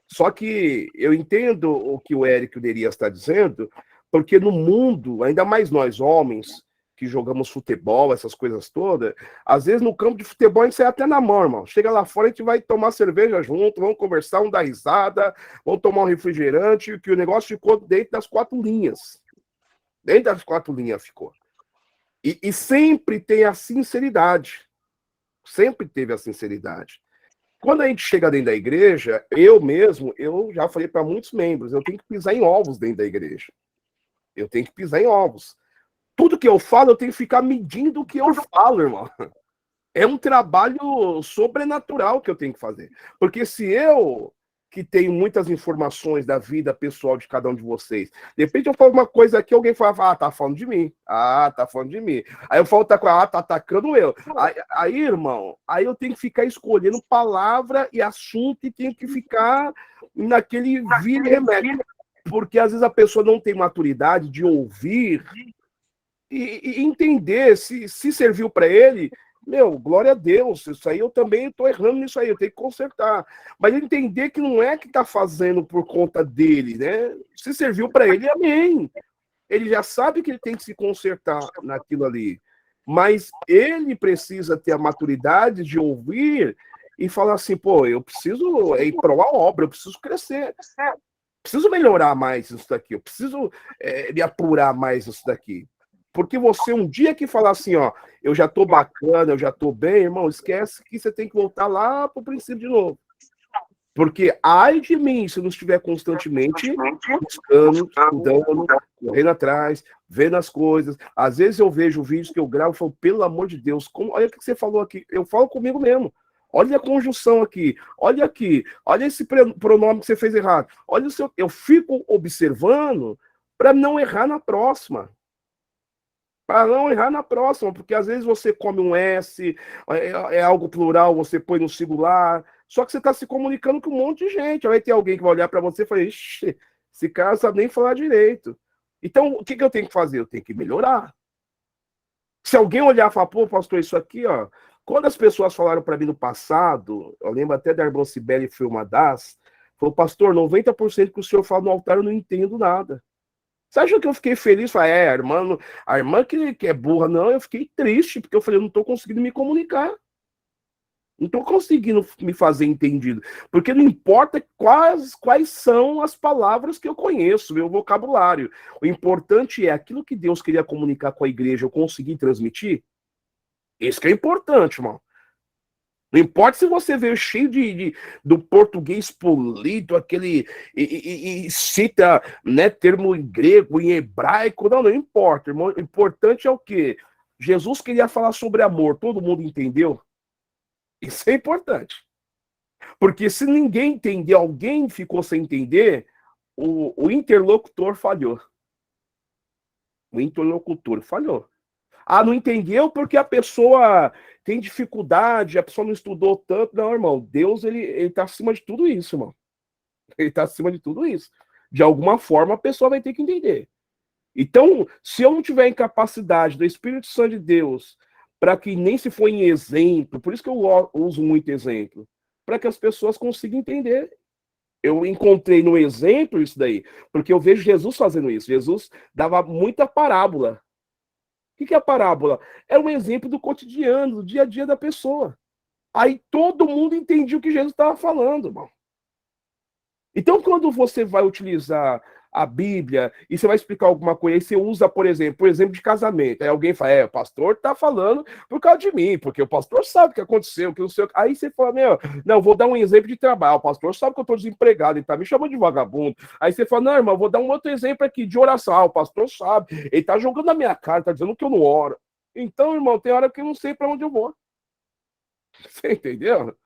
Só que eu entendo o que o Eric e o Nerias está dizendo, porque no mundo, ainda mais nós homens, que jogamos futebol, essas coisas todas, às vezes no campo de futebol a gente sai até na mão, irmão. Chega lá fora, a gente vai tomar cerveja junto, vamos conversar, vamos dar risada, vamos tomar um refrigerante, que o negócio ficou dentro das 4 linhas. Dentro das 4 linhas ficou. E sempre tem a sinceridade. Sempre teve a sinceridade. Quando a gente chega dentro da igreja, eu já falei para muitos membros, eu tenho que pisar em ovos dentro da igreja. Eu tenho que pisar em ovos. Tudo que eu falo, eu tenho que ficar medindo o que eu falo, irmão. É um trabalho sobrenatural que eu tenho que fazer. Porque se eu, que tenho muitas informações da vida pessoal de cada um de vocês, de repente eu falo uma coisa aqui, alguém fala, tá falando de mim. Tá falando de mim. Aí eu falo, tá atacando eu. Aí, irmão, aí eu tenho que ficar escolhendo palavra e assunto e tenho que ficar naquele vira e remédio. Porque às vezes a pessoa não tem maturidade de ouvir e entender se serviu para ele, meu, glória a Deus, isso aí eu também estou errando nisso aí, eu tenho que consertar. Mas entender que não é que está fazendo por conta dele, né? Se serviu para ele, amém. Ele já sabe que ele tem que se consertar naquilo ali. Mas ele precisa ter a maturidade de ouvir e falar assim, pô, eu preciso ir para a obra, eu preciso crescer. Preciso melhorar mais isso daqui, eu preciso me apurar mais isso daqui. Porque você, um dia que falar assim, ó, eu já tô bacana, eu já tô bem, irmão, esquece que você tem que voltar lá pro princípio de novo. Porque, ai de mim, se eu não estiver constantemente buscando, estudando, correndo atrás, vendo as coisas. Às vezes eu vejo vídeos que eu gravo e falo, pelo amor de Deus, olha o que você falou aqui. Eu falo comigo mesmo. Olha a conjunção aqui, olha esse pronome que você fez errado. Olha eu fico observando para não errar na próxima. Para não errar na próxima, porque às vezes você come um S, é algo plural, você põe no singular, só que você está se comunicando com um monte de gente. Vai ter alguém que vai olhar para você e falar, ixi, esse cara não sabe nem falar direito. Então, o que eu tenho que fazer? Eu tenho que melhorar. Se alguém olhar e falar, pô, pastor, isso aqui, ó, quando as pessoas falaram para mim no passado, eu lembro até da irmã Cibele, foi uma das, falou, pastor, 90% que o senhor fala no altar eu não entendo nada. Você acha que eu fiquei feliz? Falei, a irmã que é burra, não, eu fiquei triste, porque eu falei, eu não estou conseguindo me comunicar. Não estou conseguindo me fazer entendido. Porque não importa quais são as palavras que eu conheço, meu vocabulário. O importante é aquilo que Deus queria comunicar com a igreja, eu conseguir transmitir. Isso que é importante, irmão. Não importa se você veio cheio do português polido, aquele e cita, né, termo em grego, em hebraico, não importa, irmão. O importante é o quê? Jesus queria falar sobre amor, todo mundo entendeu? Isso é importante. Porque se ninguém entendeu, alguém ficou sem entender, o interlocutor falhou. O interlocutor falhou. Ah, não entendeu porque a pessoa tem dificuldade, a pessoa não estudou tanto. Não, irmão, Deus, ele tá acima de tudo isso, irmão. Ele tá acima de tudo isso. De alguma forma, a pessoa vai ter que entender. Então, se eu não tiver incapacidade do Espírito Santo de Deus, para que nem se for em exemplo, por isso que eu uso muito exemplo, para que as pessoas consigam entender. Eu encontrei no exemplo isso daí, porque eu vejo Jesus fazendo isso. Jesus dava muita parábola. O que é a parábola? É um exemplo do cotidiano, do dia a dia da pessoa. Aí todo mundo entendia o que Jesus estava falando, irmão. Então, quando você vai utilizar a Bíblia e você vai explicar alguma coisa, aí você usa, por exemplo, de casamento. Aí alguém fala, o pastor está falando por causa de mim, porque o pastor sabe o que aconteceu, que não sei o que. Aí você fala, não, vou dar um exemplo de trabalho. O pastor sabe que eu estou desempregado, ele está me chamando de vagabundo. Aí você fala, não, irmão, vou dar um outro exemplo aqui de oração. O pastor sabe, ele está jogando na minha cara, está dizendo que eu não oro. Então, irmão, tem hora que eu não sei para onde eu vou. Você entendeu?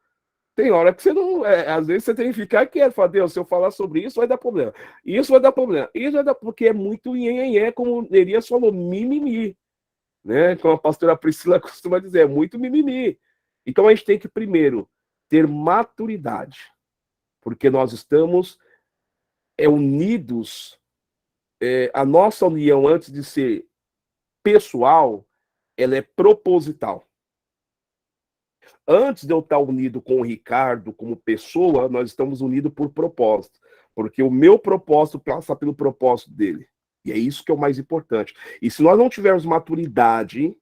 Tem hora que você não. Às vezes você tem que ficar quieto. Falar, Deus, se eu falar sobre isso, vai dar problema. Isso vai dar problema. Isso vai dar. Porque é muito nhenhenhé, como Nerias falou, mimimi. Né? Como a pastora Priscila costuma dizer, é muito mimimi. Então a gente tem que, primeiro, ter maturidade. Porque nós estamos unidos. A nossa união, antes de ser pessoal, ela é proposital. Antes de eu estar unido com o Ricardo como pessoa, nós estamos unidos por propósito. Porque o meu propósito passa pelo propósito dele. E é isso que é o mais importante. E se nós não tivermos maturidade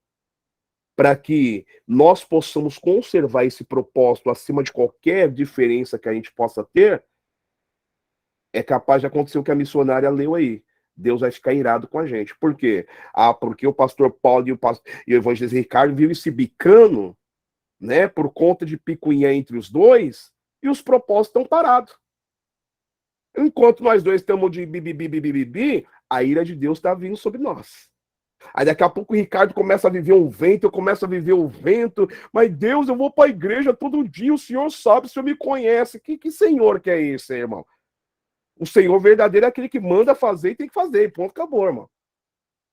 para que nós possamos conservar esse propósito acima de qualquer diferença que a gente possa ter, é capaz de acontecer o que a missionária leu aí. Deus vai ficar irado com a gente. Por quê? Porque o pastor Paulo e o evangelista Ricardo vivem se bicando, né, por conta de picuinha entre os dois, e os propósitos estão parados. Enquanto nós dois estamos de bibi, a ira de Deus está vindo sobre nós. Aí daqui a pouco o Ricardo começa a viver um vento, eu começo a viver o vento, mas Deus, eu vou para a igreja todo dia, o Senhor sabe, o Senhor me conhece. Que Senhor que é esse, irmão? O Senhor verdadeiro é aquele que manda fazer e tem que fazer, ponto, acabou, irmão.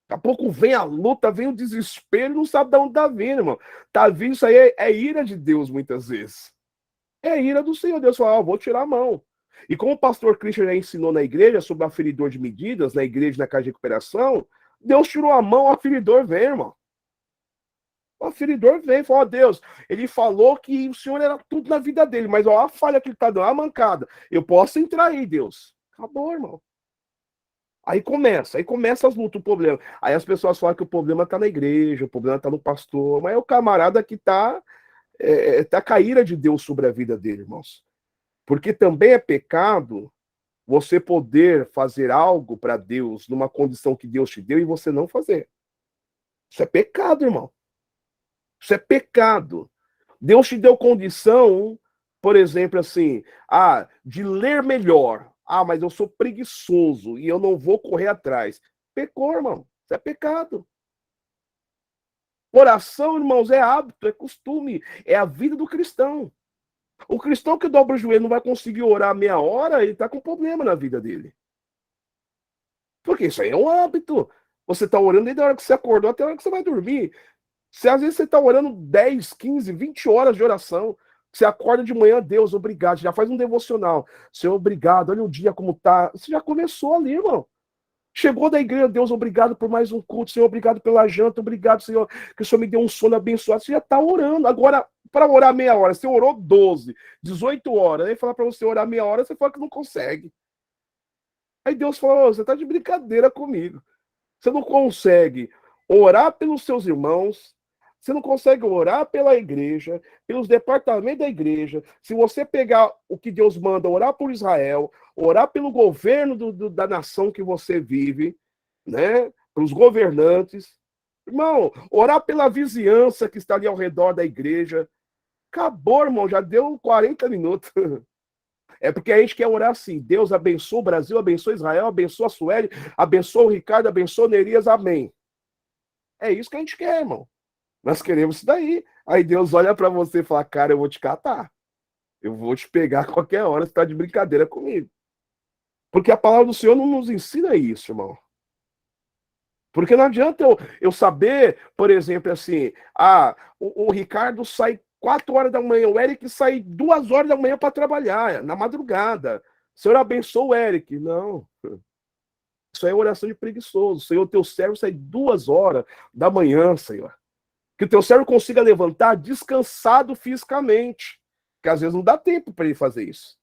Daqui a pouco vem a luta, vem o desespero, não sabe de onde tá vindo, irmão. Tá vindo, isso aí é ira de Deus, muitas vezes. É ira do Senhor. Deus fala, vou tirar a mão. E como o pastor Christian já ensinou na igreja sobre o aferidor de medidas, na igreja, na casa de recuperação, Deus tirou a mão, o aferidor vem, irmão. O aferidor vem, fala, Deus, ele falou que o Senhor era tudo na vida dele, mas a falha que ele tá dando, a mancada. Eu posso entrar aí, Deus. Acabou, irmão. Aí começa as lutas, o problema. Aí as pessoas falam que o problema tá na igreja, o problema tá no pastor, mas é o camarada que tá com a ira de Deus sobre a vida dele, irmãos. Porque também é pecado você poder fazer algo para Deus numa condição que Deus te deu e você não fazer. Isso é pecado, irmão. Isso é pecado. Deus te deu condição, por exemplo, assim, de ler melhor. Mas eu sou preguiçoso e eu não vou correr atrás. Pecou, irmão. Isso é pecado. Oração, irmãos, é hábito, é costume, é a vida do cristão. O cristão que dobra o joelho não vai conseguir orar meia hora, ele está com problema na vida dele. Porque isso aí é um hábito. Você está orando desde a hora que você acordou até a hora que você vai dormir. Às vezes você está orando 10, 15, 20 horas de oração. Você acorda de manhã, Deus, obrigado. Já faz um devocional. Senhor, obrigado. Olha o dia como tá. Você já começou ali, irmão. Chegou da igreja, Deus, obrigado por mais um culto, Senhor, obrigado pela janta, obrigado, Senhor, que o Senhor me deu um sono abençoado. Você já está orando. Agora, para orar meia hora, você orou 12, 18 horas, aí falar para você orar meia hora, você fala que não consegue. Aí Deus falou, você está de brincadeira comigo. Você não consegue orar pelos seus irmãos, você não consegue orar pela igreja, pelos departamentos da igreja. Se você pegar o que Deus manda, orar por Israel, orar pelo governo da nação que você vive, né? Pelos governantes. Irmão, orar pela vizinhança que está ali ao redor da igreja. Acabou, irmão, já deu 40 minutos. É porque a gente quer orar assim, Deus abençoa o Brasil, abençoa Israel, abençoa a Sueli, abençoa o Ricardo, abençoa o Nerias, amém. É isso que a gente quer, irmão. Nós queremos isso daí. Aí Deus olha para você e fala, cara, eu vou te catar. Eu vou te pegar a qualquer hora, você tá de brincadeira comigo. Porque a palavra do Senhor não nos ensina isso, irmão. Porque não adianta eu saber, por exemplo, assim, o Ricardo sai 4 horas da manhã, o Eric sai 2 horas da manhã para trabalhar, na madrugada. O Senhor abençoa o Eric. Não. Isso é oração de preguiçoso. Senhor, teu servo sai 2 horas da manhã, Senhor. Que o teu servo consiga levantar descansado fisicamente. Que às vezes não dá tempo para ele fazer isso.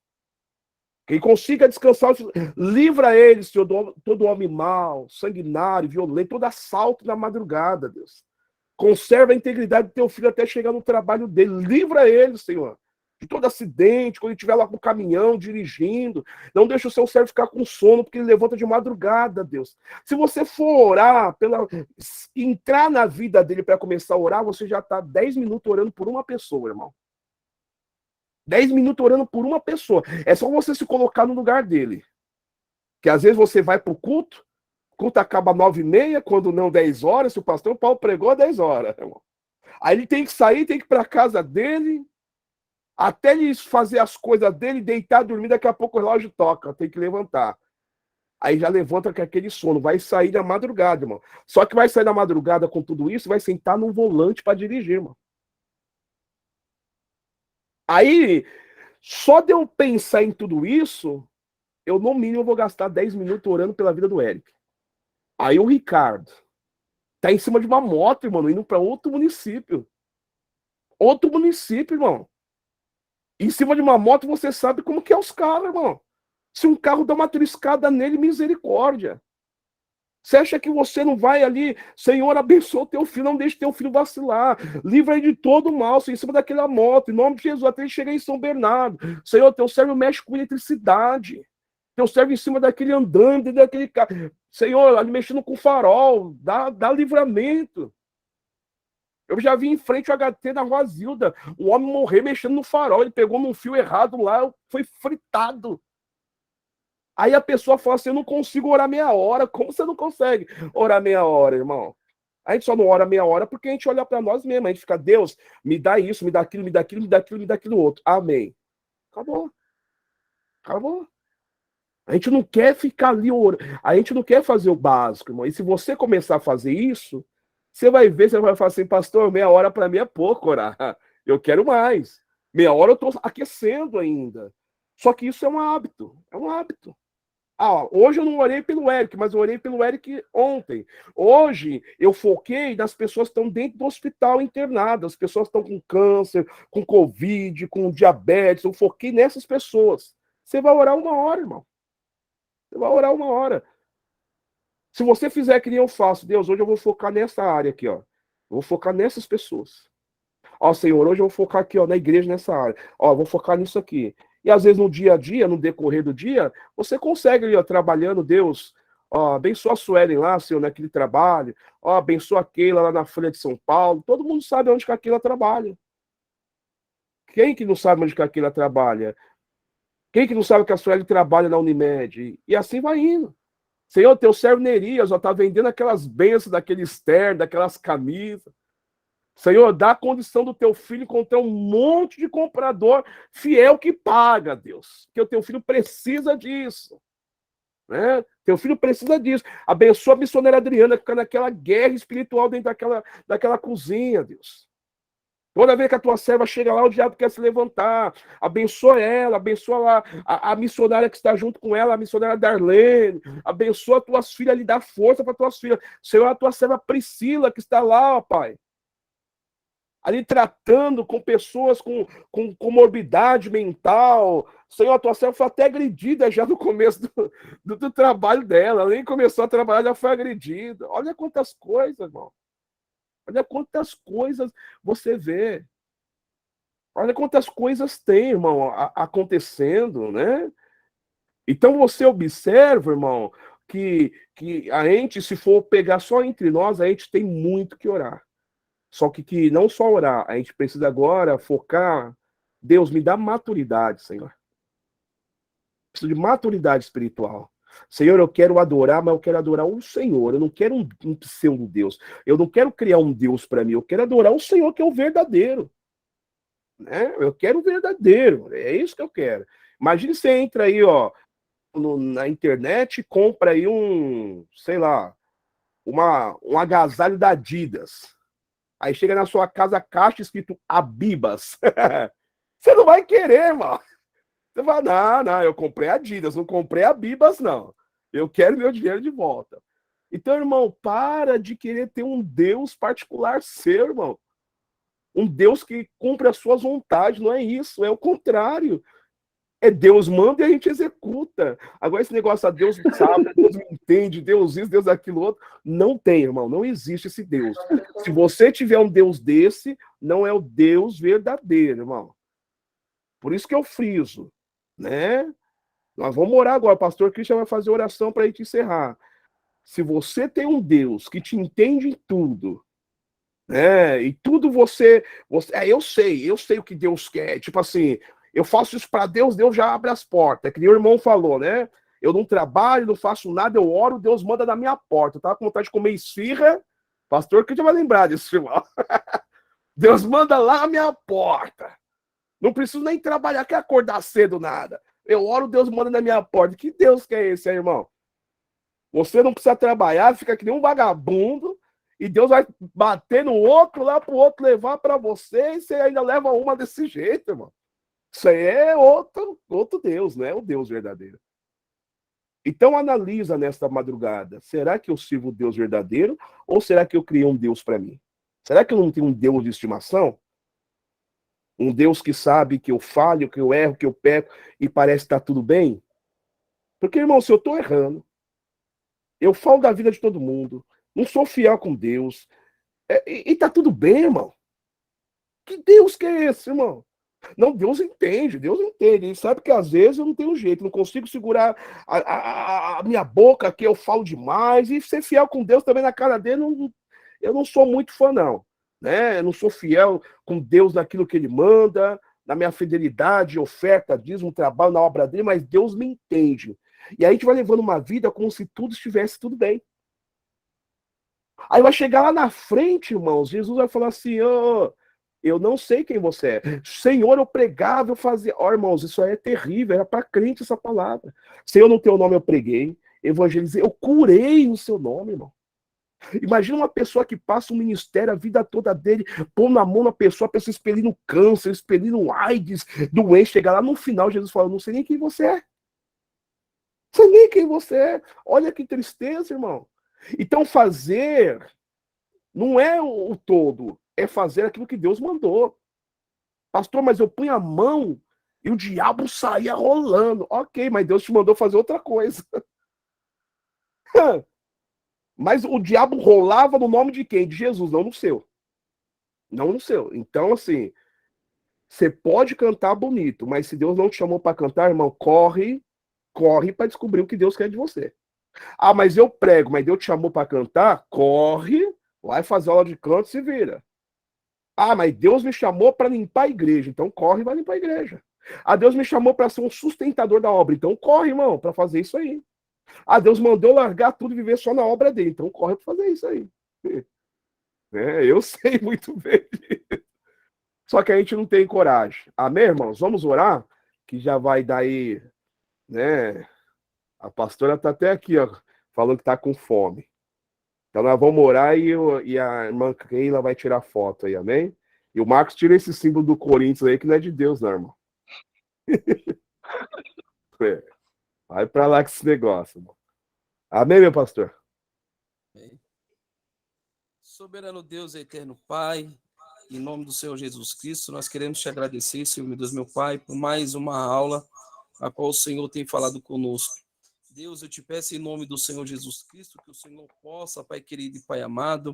Que ele consiga descansar. Livra ele, Senhor, todo homem mau, sanguinário, violento, todo assalto na madrugada, Deus. Conserva a integridade do teu filho até chegar no trabalho dele. Livra ele, Senhor, de todo acidente, quando ele estiver lá com o caminhão, dirigindo. Não deixa o seu servo ficar com sono, porque ele levanta de madrugada, Deus. Se você for orar, entrar na vida dele para começar a orar, você já está 10 minutos orando por uma pessoa, irmão. 10 minutos orando por uma pessoa. É só você se colocar no lugar dele. Que às vezes você vai para o culto acaba 9h30, quando não 10 horas, se o pastor Paulo pregou 10 horas. Irmão. Aí ele tem que sair, tem que ir para a casa dele, até ele fazer as coisas dele, deitar, dormir, daqui a pouco o relógio toca, tem que levantar. Aí já levanta com aquele sono, vai sair da madrugada, irmão. Só que vai sair da madrugada com tudo isso, vai sentar num volante para dirigir, irmão. Aí, só de eu pensar em tudo isso, eu no mínimo vou gastar 10 minutos orando pela vida do Eric. Aí o Ricardo tá em cima de uma moto, irmão, indo para outro município. Outro município, irmão. Em cima de uma moto, você sabe como que é os carros, irmão. Se um carro dá uma triscada nele, misericórdia. Você acha que você não vai ali, Senhor, abençoa o teu filho, não deixe teu filho vacilar, livra ele de todo o mal, Senhor, em cima daquela moto, em nome de Jesus, até ele chegar em São Bernardo. Senhor, teu servo mexe com eletricidade. Teu servo em cima daquele andando, daquele carro. Senhor, ali mexendo com farol, dá livramento. Eu já vi em frente o HT na Rua Zilda, um homem morrer mexendo no farol, ele pegou num fio errado lá, foi fritado. Aí a pessoa fala assim, eu não consigo orar meia hora. Como você não consegue orar meia hora, irmão? A gente só não ora meia hora porque a gente olha para nós mesmos, a gente fica, Deus, me dá isso, me dá aquilo, me dá aquilo, me dá aquilo, me dá aquilo outro. Amém. Acabou. Acabou. A gente não quer ficar ali orando. A gente não quer fazer o básico, irmão. E se você começar a fazer isso, você vai ver, você vai falar assim, pastor, meia hora para mim é pouco orar. Eu quero mais. Meia hora eu estou aquecendo ainda. Só que isso é um hábito. É um hábito. Hoje eu não orei pelo Eric, mas eu orei pelo Eric ontem. Hoje eu foquei nas pessoas que estão dentro do hospital internadas, as pessoas que estão com câncer, com Covid, com diabetes. Eu foquei nessas pessoas. Você vai orar 1 hora, irmão. Você vai orar 1 hora. Se você fizer que nem eu faço, Deus, hoje eu vou focar nessa área aqui, ó. Eu vou focar nessas pessoas. Senhor, hoje eu vou focar aqui, ó, na igreja, nessa área. Vou focar nisso aqui. E às vezes no dia a dia, no decorrer do dia, você consegue ali, ó, trabalhando, Deus, abençoa a Suelen lá, Senhor, naquele trabalho, abençoa a Keila lá na Folha de São Paulo. Todo mundo sabe onde que a Keila trabalha. Quem que não sabe onde que a Keila trabalha? Quem que não sabe que a Sueli trabalha na Unimed? E assim vai indo. Senhor, teu servo Nerias, tá vendendo aquelas bênçãos, daqueles ternos, daquelas camisas. Senhor, dá a condição do teu filho encontrar um monte de comprador fiel que paga, Deus. Porque o teu filho precisa disso. Né? Teu filho precisa disso. Abençoa a missionária Adriana, que fica naquela guerra espiritual dentro daquela cozinha, Deus. Toda vez que a tua serva chega lá, o diabo quer se levantar. Abençoa ela, abençoa lá a missionária que está junto com ela, a missionária Darlene. Abençoa tuas filhas, lhe dá força para tuas filhas. Senhor, a tua serva Priscila, que está lá, ó Pai. Ali tratando com pessoas com comorbidade mental. Senhor, a tua serva foi até agredida já no começo do trabalho dela. Ela nem começou a trabalhar, já foi agredida. Olha quantas coisas, irmão. Olha quantas coisas você vê. Olha quantas coisas tem, irmão, acontecendo, né? Então você observa, irmão, que a gente, se for pegar só entre nós, a gente tem muito que orar. Só que não só orar, a gente precisa agora focar. Deus, me dá maturidade, Senhor. Preciso de maturidade espiritual. Senhor, eu quero adorar, mas eu quero adorar o Senhor. Eu não quero um pseudo-Deus. Eu não quero criar um Deus para mim. Eu quero adorar o Senhor, que é o verdadeiro. Né? Eu quero o verdadeiro. É isso que eu quero. Imagine você entra aí, ó, na internet e compra aí sei lá, um agasalho da Adidas. Aí chega na sua casa a caixa escrito Abibas. Você não vai querer, mano. Você vai, não, eu comprei Adidas, não comprei Abibas, não. Eu quero meu dinheiro de volta. Então, irmão, para de querer ter um Deus particular seu, irmão. Um Deus que cumpre as suas vontades, não é isso, é o contrário. É Deus manda e a gente executa. Agora esse negócio, a Deus sabe, Deus me entende, Deus isso, Deus aquilo outro, não tem, irmão, não existe esse Deus. Se você tiver um Deus desse, não é o Deus verdadeiro, irmão. Por isso que eu friso, né? Nós vamos orar agora, o pastor Christian vai fazer oração para a gente encerrar. Se você tem um Deus que te entende em tudo, né? E tudo você eu sei o que Deus quer, tipo assim, eu faço isso para Deus, Deus já abre as portas. Que nem o irmão falou, né? Eu não trabalho, não faço nada, eu oro, Deus manda na minha porta. Eu tava com vontade de comer esfirra, pastor que já vai lembrar disso, irmão. Deus manda lá na minha porta. Não preciso nem trabalhar, quer acordar cedo, nada. Eu oro, Deus manda na minha porta. Que Deus que é esse aí, irmão? Você não precisa trabalhar, fica que nem um vagabundo, e Deus vai bater no outro lá pro outro levar para você, e você ainda leva uma desse jeito, irmão. Isso aí é outro Deus, não é o Deus verdadeiro. Então analisa nesta madrugada, será que eu sirvo o Deus verdadeiro ou será que eu criei um Deus para mim? Será que eu não tenho um Deus de estimação? Um Deus que sabe que eu falho, que eu erro, que eu peco e parece que está tudo bem? Porque, irmão, se eu estou errando, eu falo da vida de todo mundo, não sou fiel com Deus, e tá tudo bem, irmão. Que Deus que é esse, irmão? Não, Deus entende. Ele sabe que às vezes eu não tenho jeito, não consigo segurar a minha boca, que eu falo demais, e ser fiel com Deus também na cara dele, eu não sou muito fã, não. Né? Eu não sou fiel com Deus naquilo que ele manda, na minha fidelidade, oferta, dízimo, trabalho na obra dele, mas Deus me entende. E aí a gente vai levando uma vida como se tudo estivesse tudo bem. Aí vai chegar lá na frente, irmãos, Jesus vai falar assim, eu não sei quem você é. Senhor, eu pregava, eu fazia. Irmãos, isso aí é terrível, era para crente essa palavra. Senhor, no teu nome eu preguei, evangelizei, eu curei no seu nome, irmão. Imagina uma pessoa que passa um ministério a vida toda dele, pondo a mão na pessoa, a pessoa expelindo câncer, expelindo AIDS, doente, chegar lá no final, Jesus fala, não sei nem quem você é. Não sei nem quem você é. Olha que tristeza, irmão. Então fazer não é o todo, é fazer aquilo que Deus mandou. Pastor, mas eu punho a mão e o diabo saía rolando. Ok, mas Deus te mandou fazer outra coisa. Mas o diabo rolava no nome de quem? De Jesus, não no seu. Não no seu. Então, assim, você pode cantar bonito, mas se Deus não te chamou para cantar, irmão, corre para descobrir o que Deus quer de você. Ah, mas eu prego, mas Deus te chamou para cantar? Corre, vai fazer aula de canto e se vira. Ah, mas Deus me chamou para limpar a igreja, então corre e vai limpar a igreja. Ah, Deus me chamou para ser um sustentador da obra, então corre, irmão, para fazer isso aí. Ah, Deus mandou largar tudo e viver só na obra dele, então corre para fazer isso aí. Eu sei muito bem. Só que a gente não tem coragem. Amém, irmãos? Vamos orar? Que já vai dar aí, né? A pastora está até aqui, ó, falando que está com fome. Então nós vamos orar e a irmã Keila vai tirar foto aí, amém? E o Marcos tira esse símbolo do Corinthians aí que não é de Deus, não, irmão. É. Vai pra lá com esse negócio, irmão. Amém, meu pastor? Soberano Deus, eterno Pai, em nome do Senhor Jesus Cristo, nós queremos te agradecer, Senhor, meu Deus, meu Pai, por mais uma aula a qual o Senhor tem falado conosco. Deus, eu te peço em nome do Senhor Jesus Cristo, que o Senhor possa, Pai querido e Pai amado,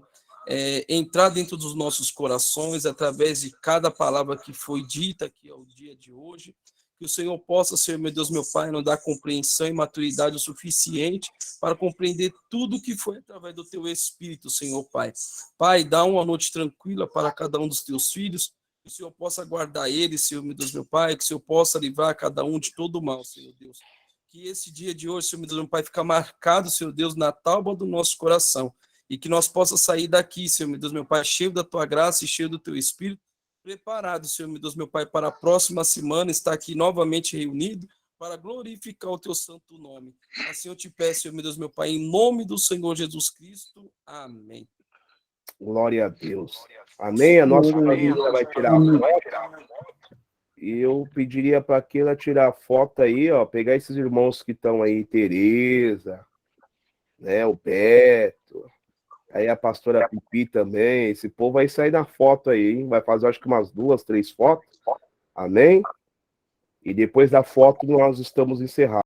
entrar dentro dos nossos corações, através de cada palavra que foi dita aqui ao dia de hoje, que o Senhor possa, Senhor, meu Deus, meu Pai, nos dar compreensão e maturidade o suficiente para compreender tudo que foi através do Teu Espírito, Senhor Pai. Pai, dá uma noite tranquila para cada um dos Teus filhos, que o Senhor possa guardar eles, Senhor, meu Deus, meu Pai, que o Senhor possa livrar cada um de todo o mal, Senhor Deus. Que esse dia de hoje, Senhor, meu Deus, meu Pai, fique marcado, Senhor Deus, na tábua do nosso coração, e que nós possamos sair daqui, Senhor, meu Deus, meu Pai, cheio da Tua graça e cheio do Teu Espírito, preparado, Senhor, meu Deus, meu Pai, para a próxima semana estar aqui novamente reunido para glorificar o Teu santo nome. Assim eu te peço, Senhor, meu Deus, meu Pai, em nome do Senhor Jesus Cristo. Amém. Glória a Deus. Amém? A nossa família vai tirar a foto. E eu pediria para que ela tirar a foto aí, ó, pegar esses irmãos que estão aí, Tereza, né, o Beto, aí a pastora Pipi também, esse povo vai sair na foto aí, hein? Vai fazer acho que umas 2, 3 fotos, amém? E depois da foto nós estamos encerrados.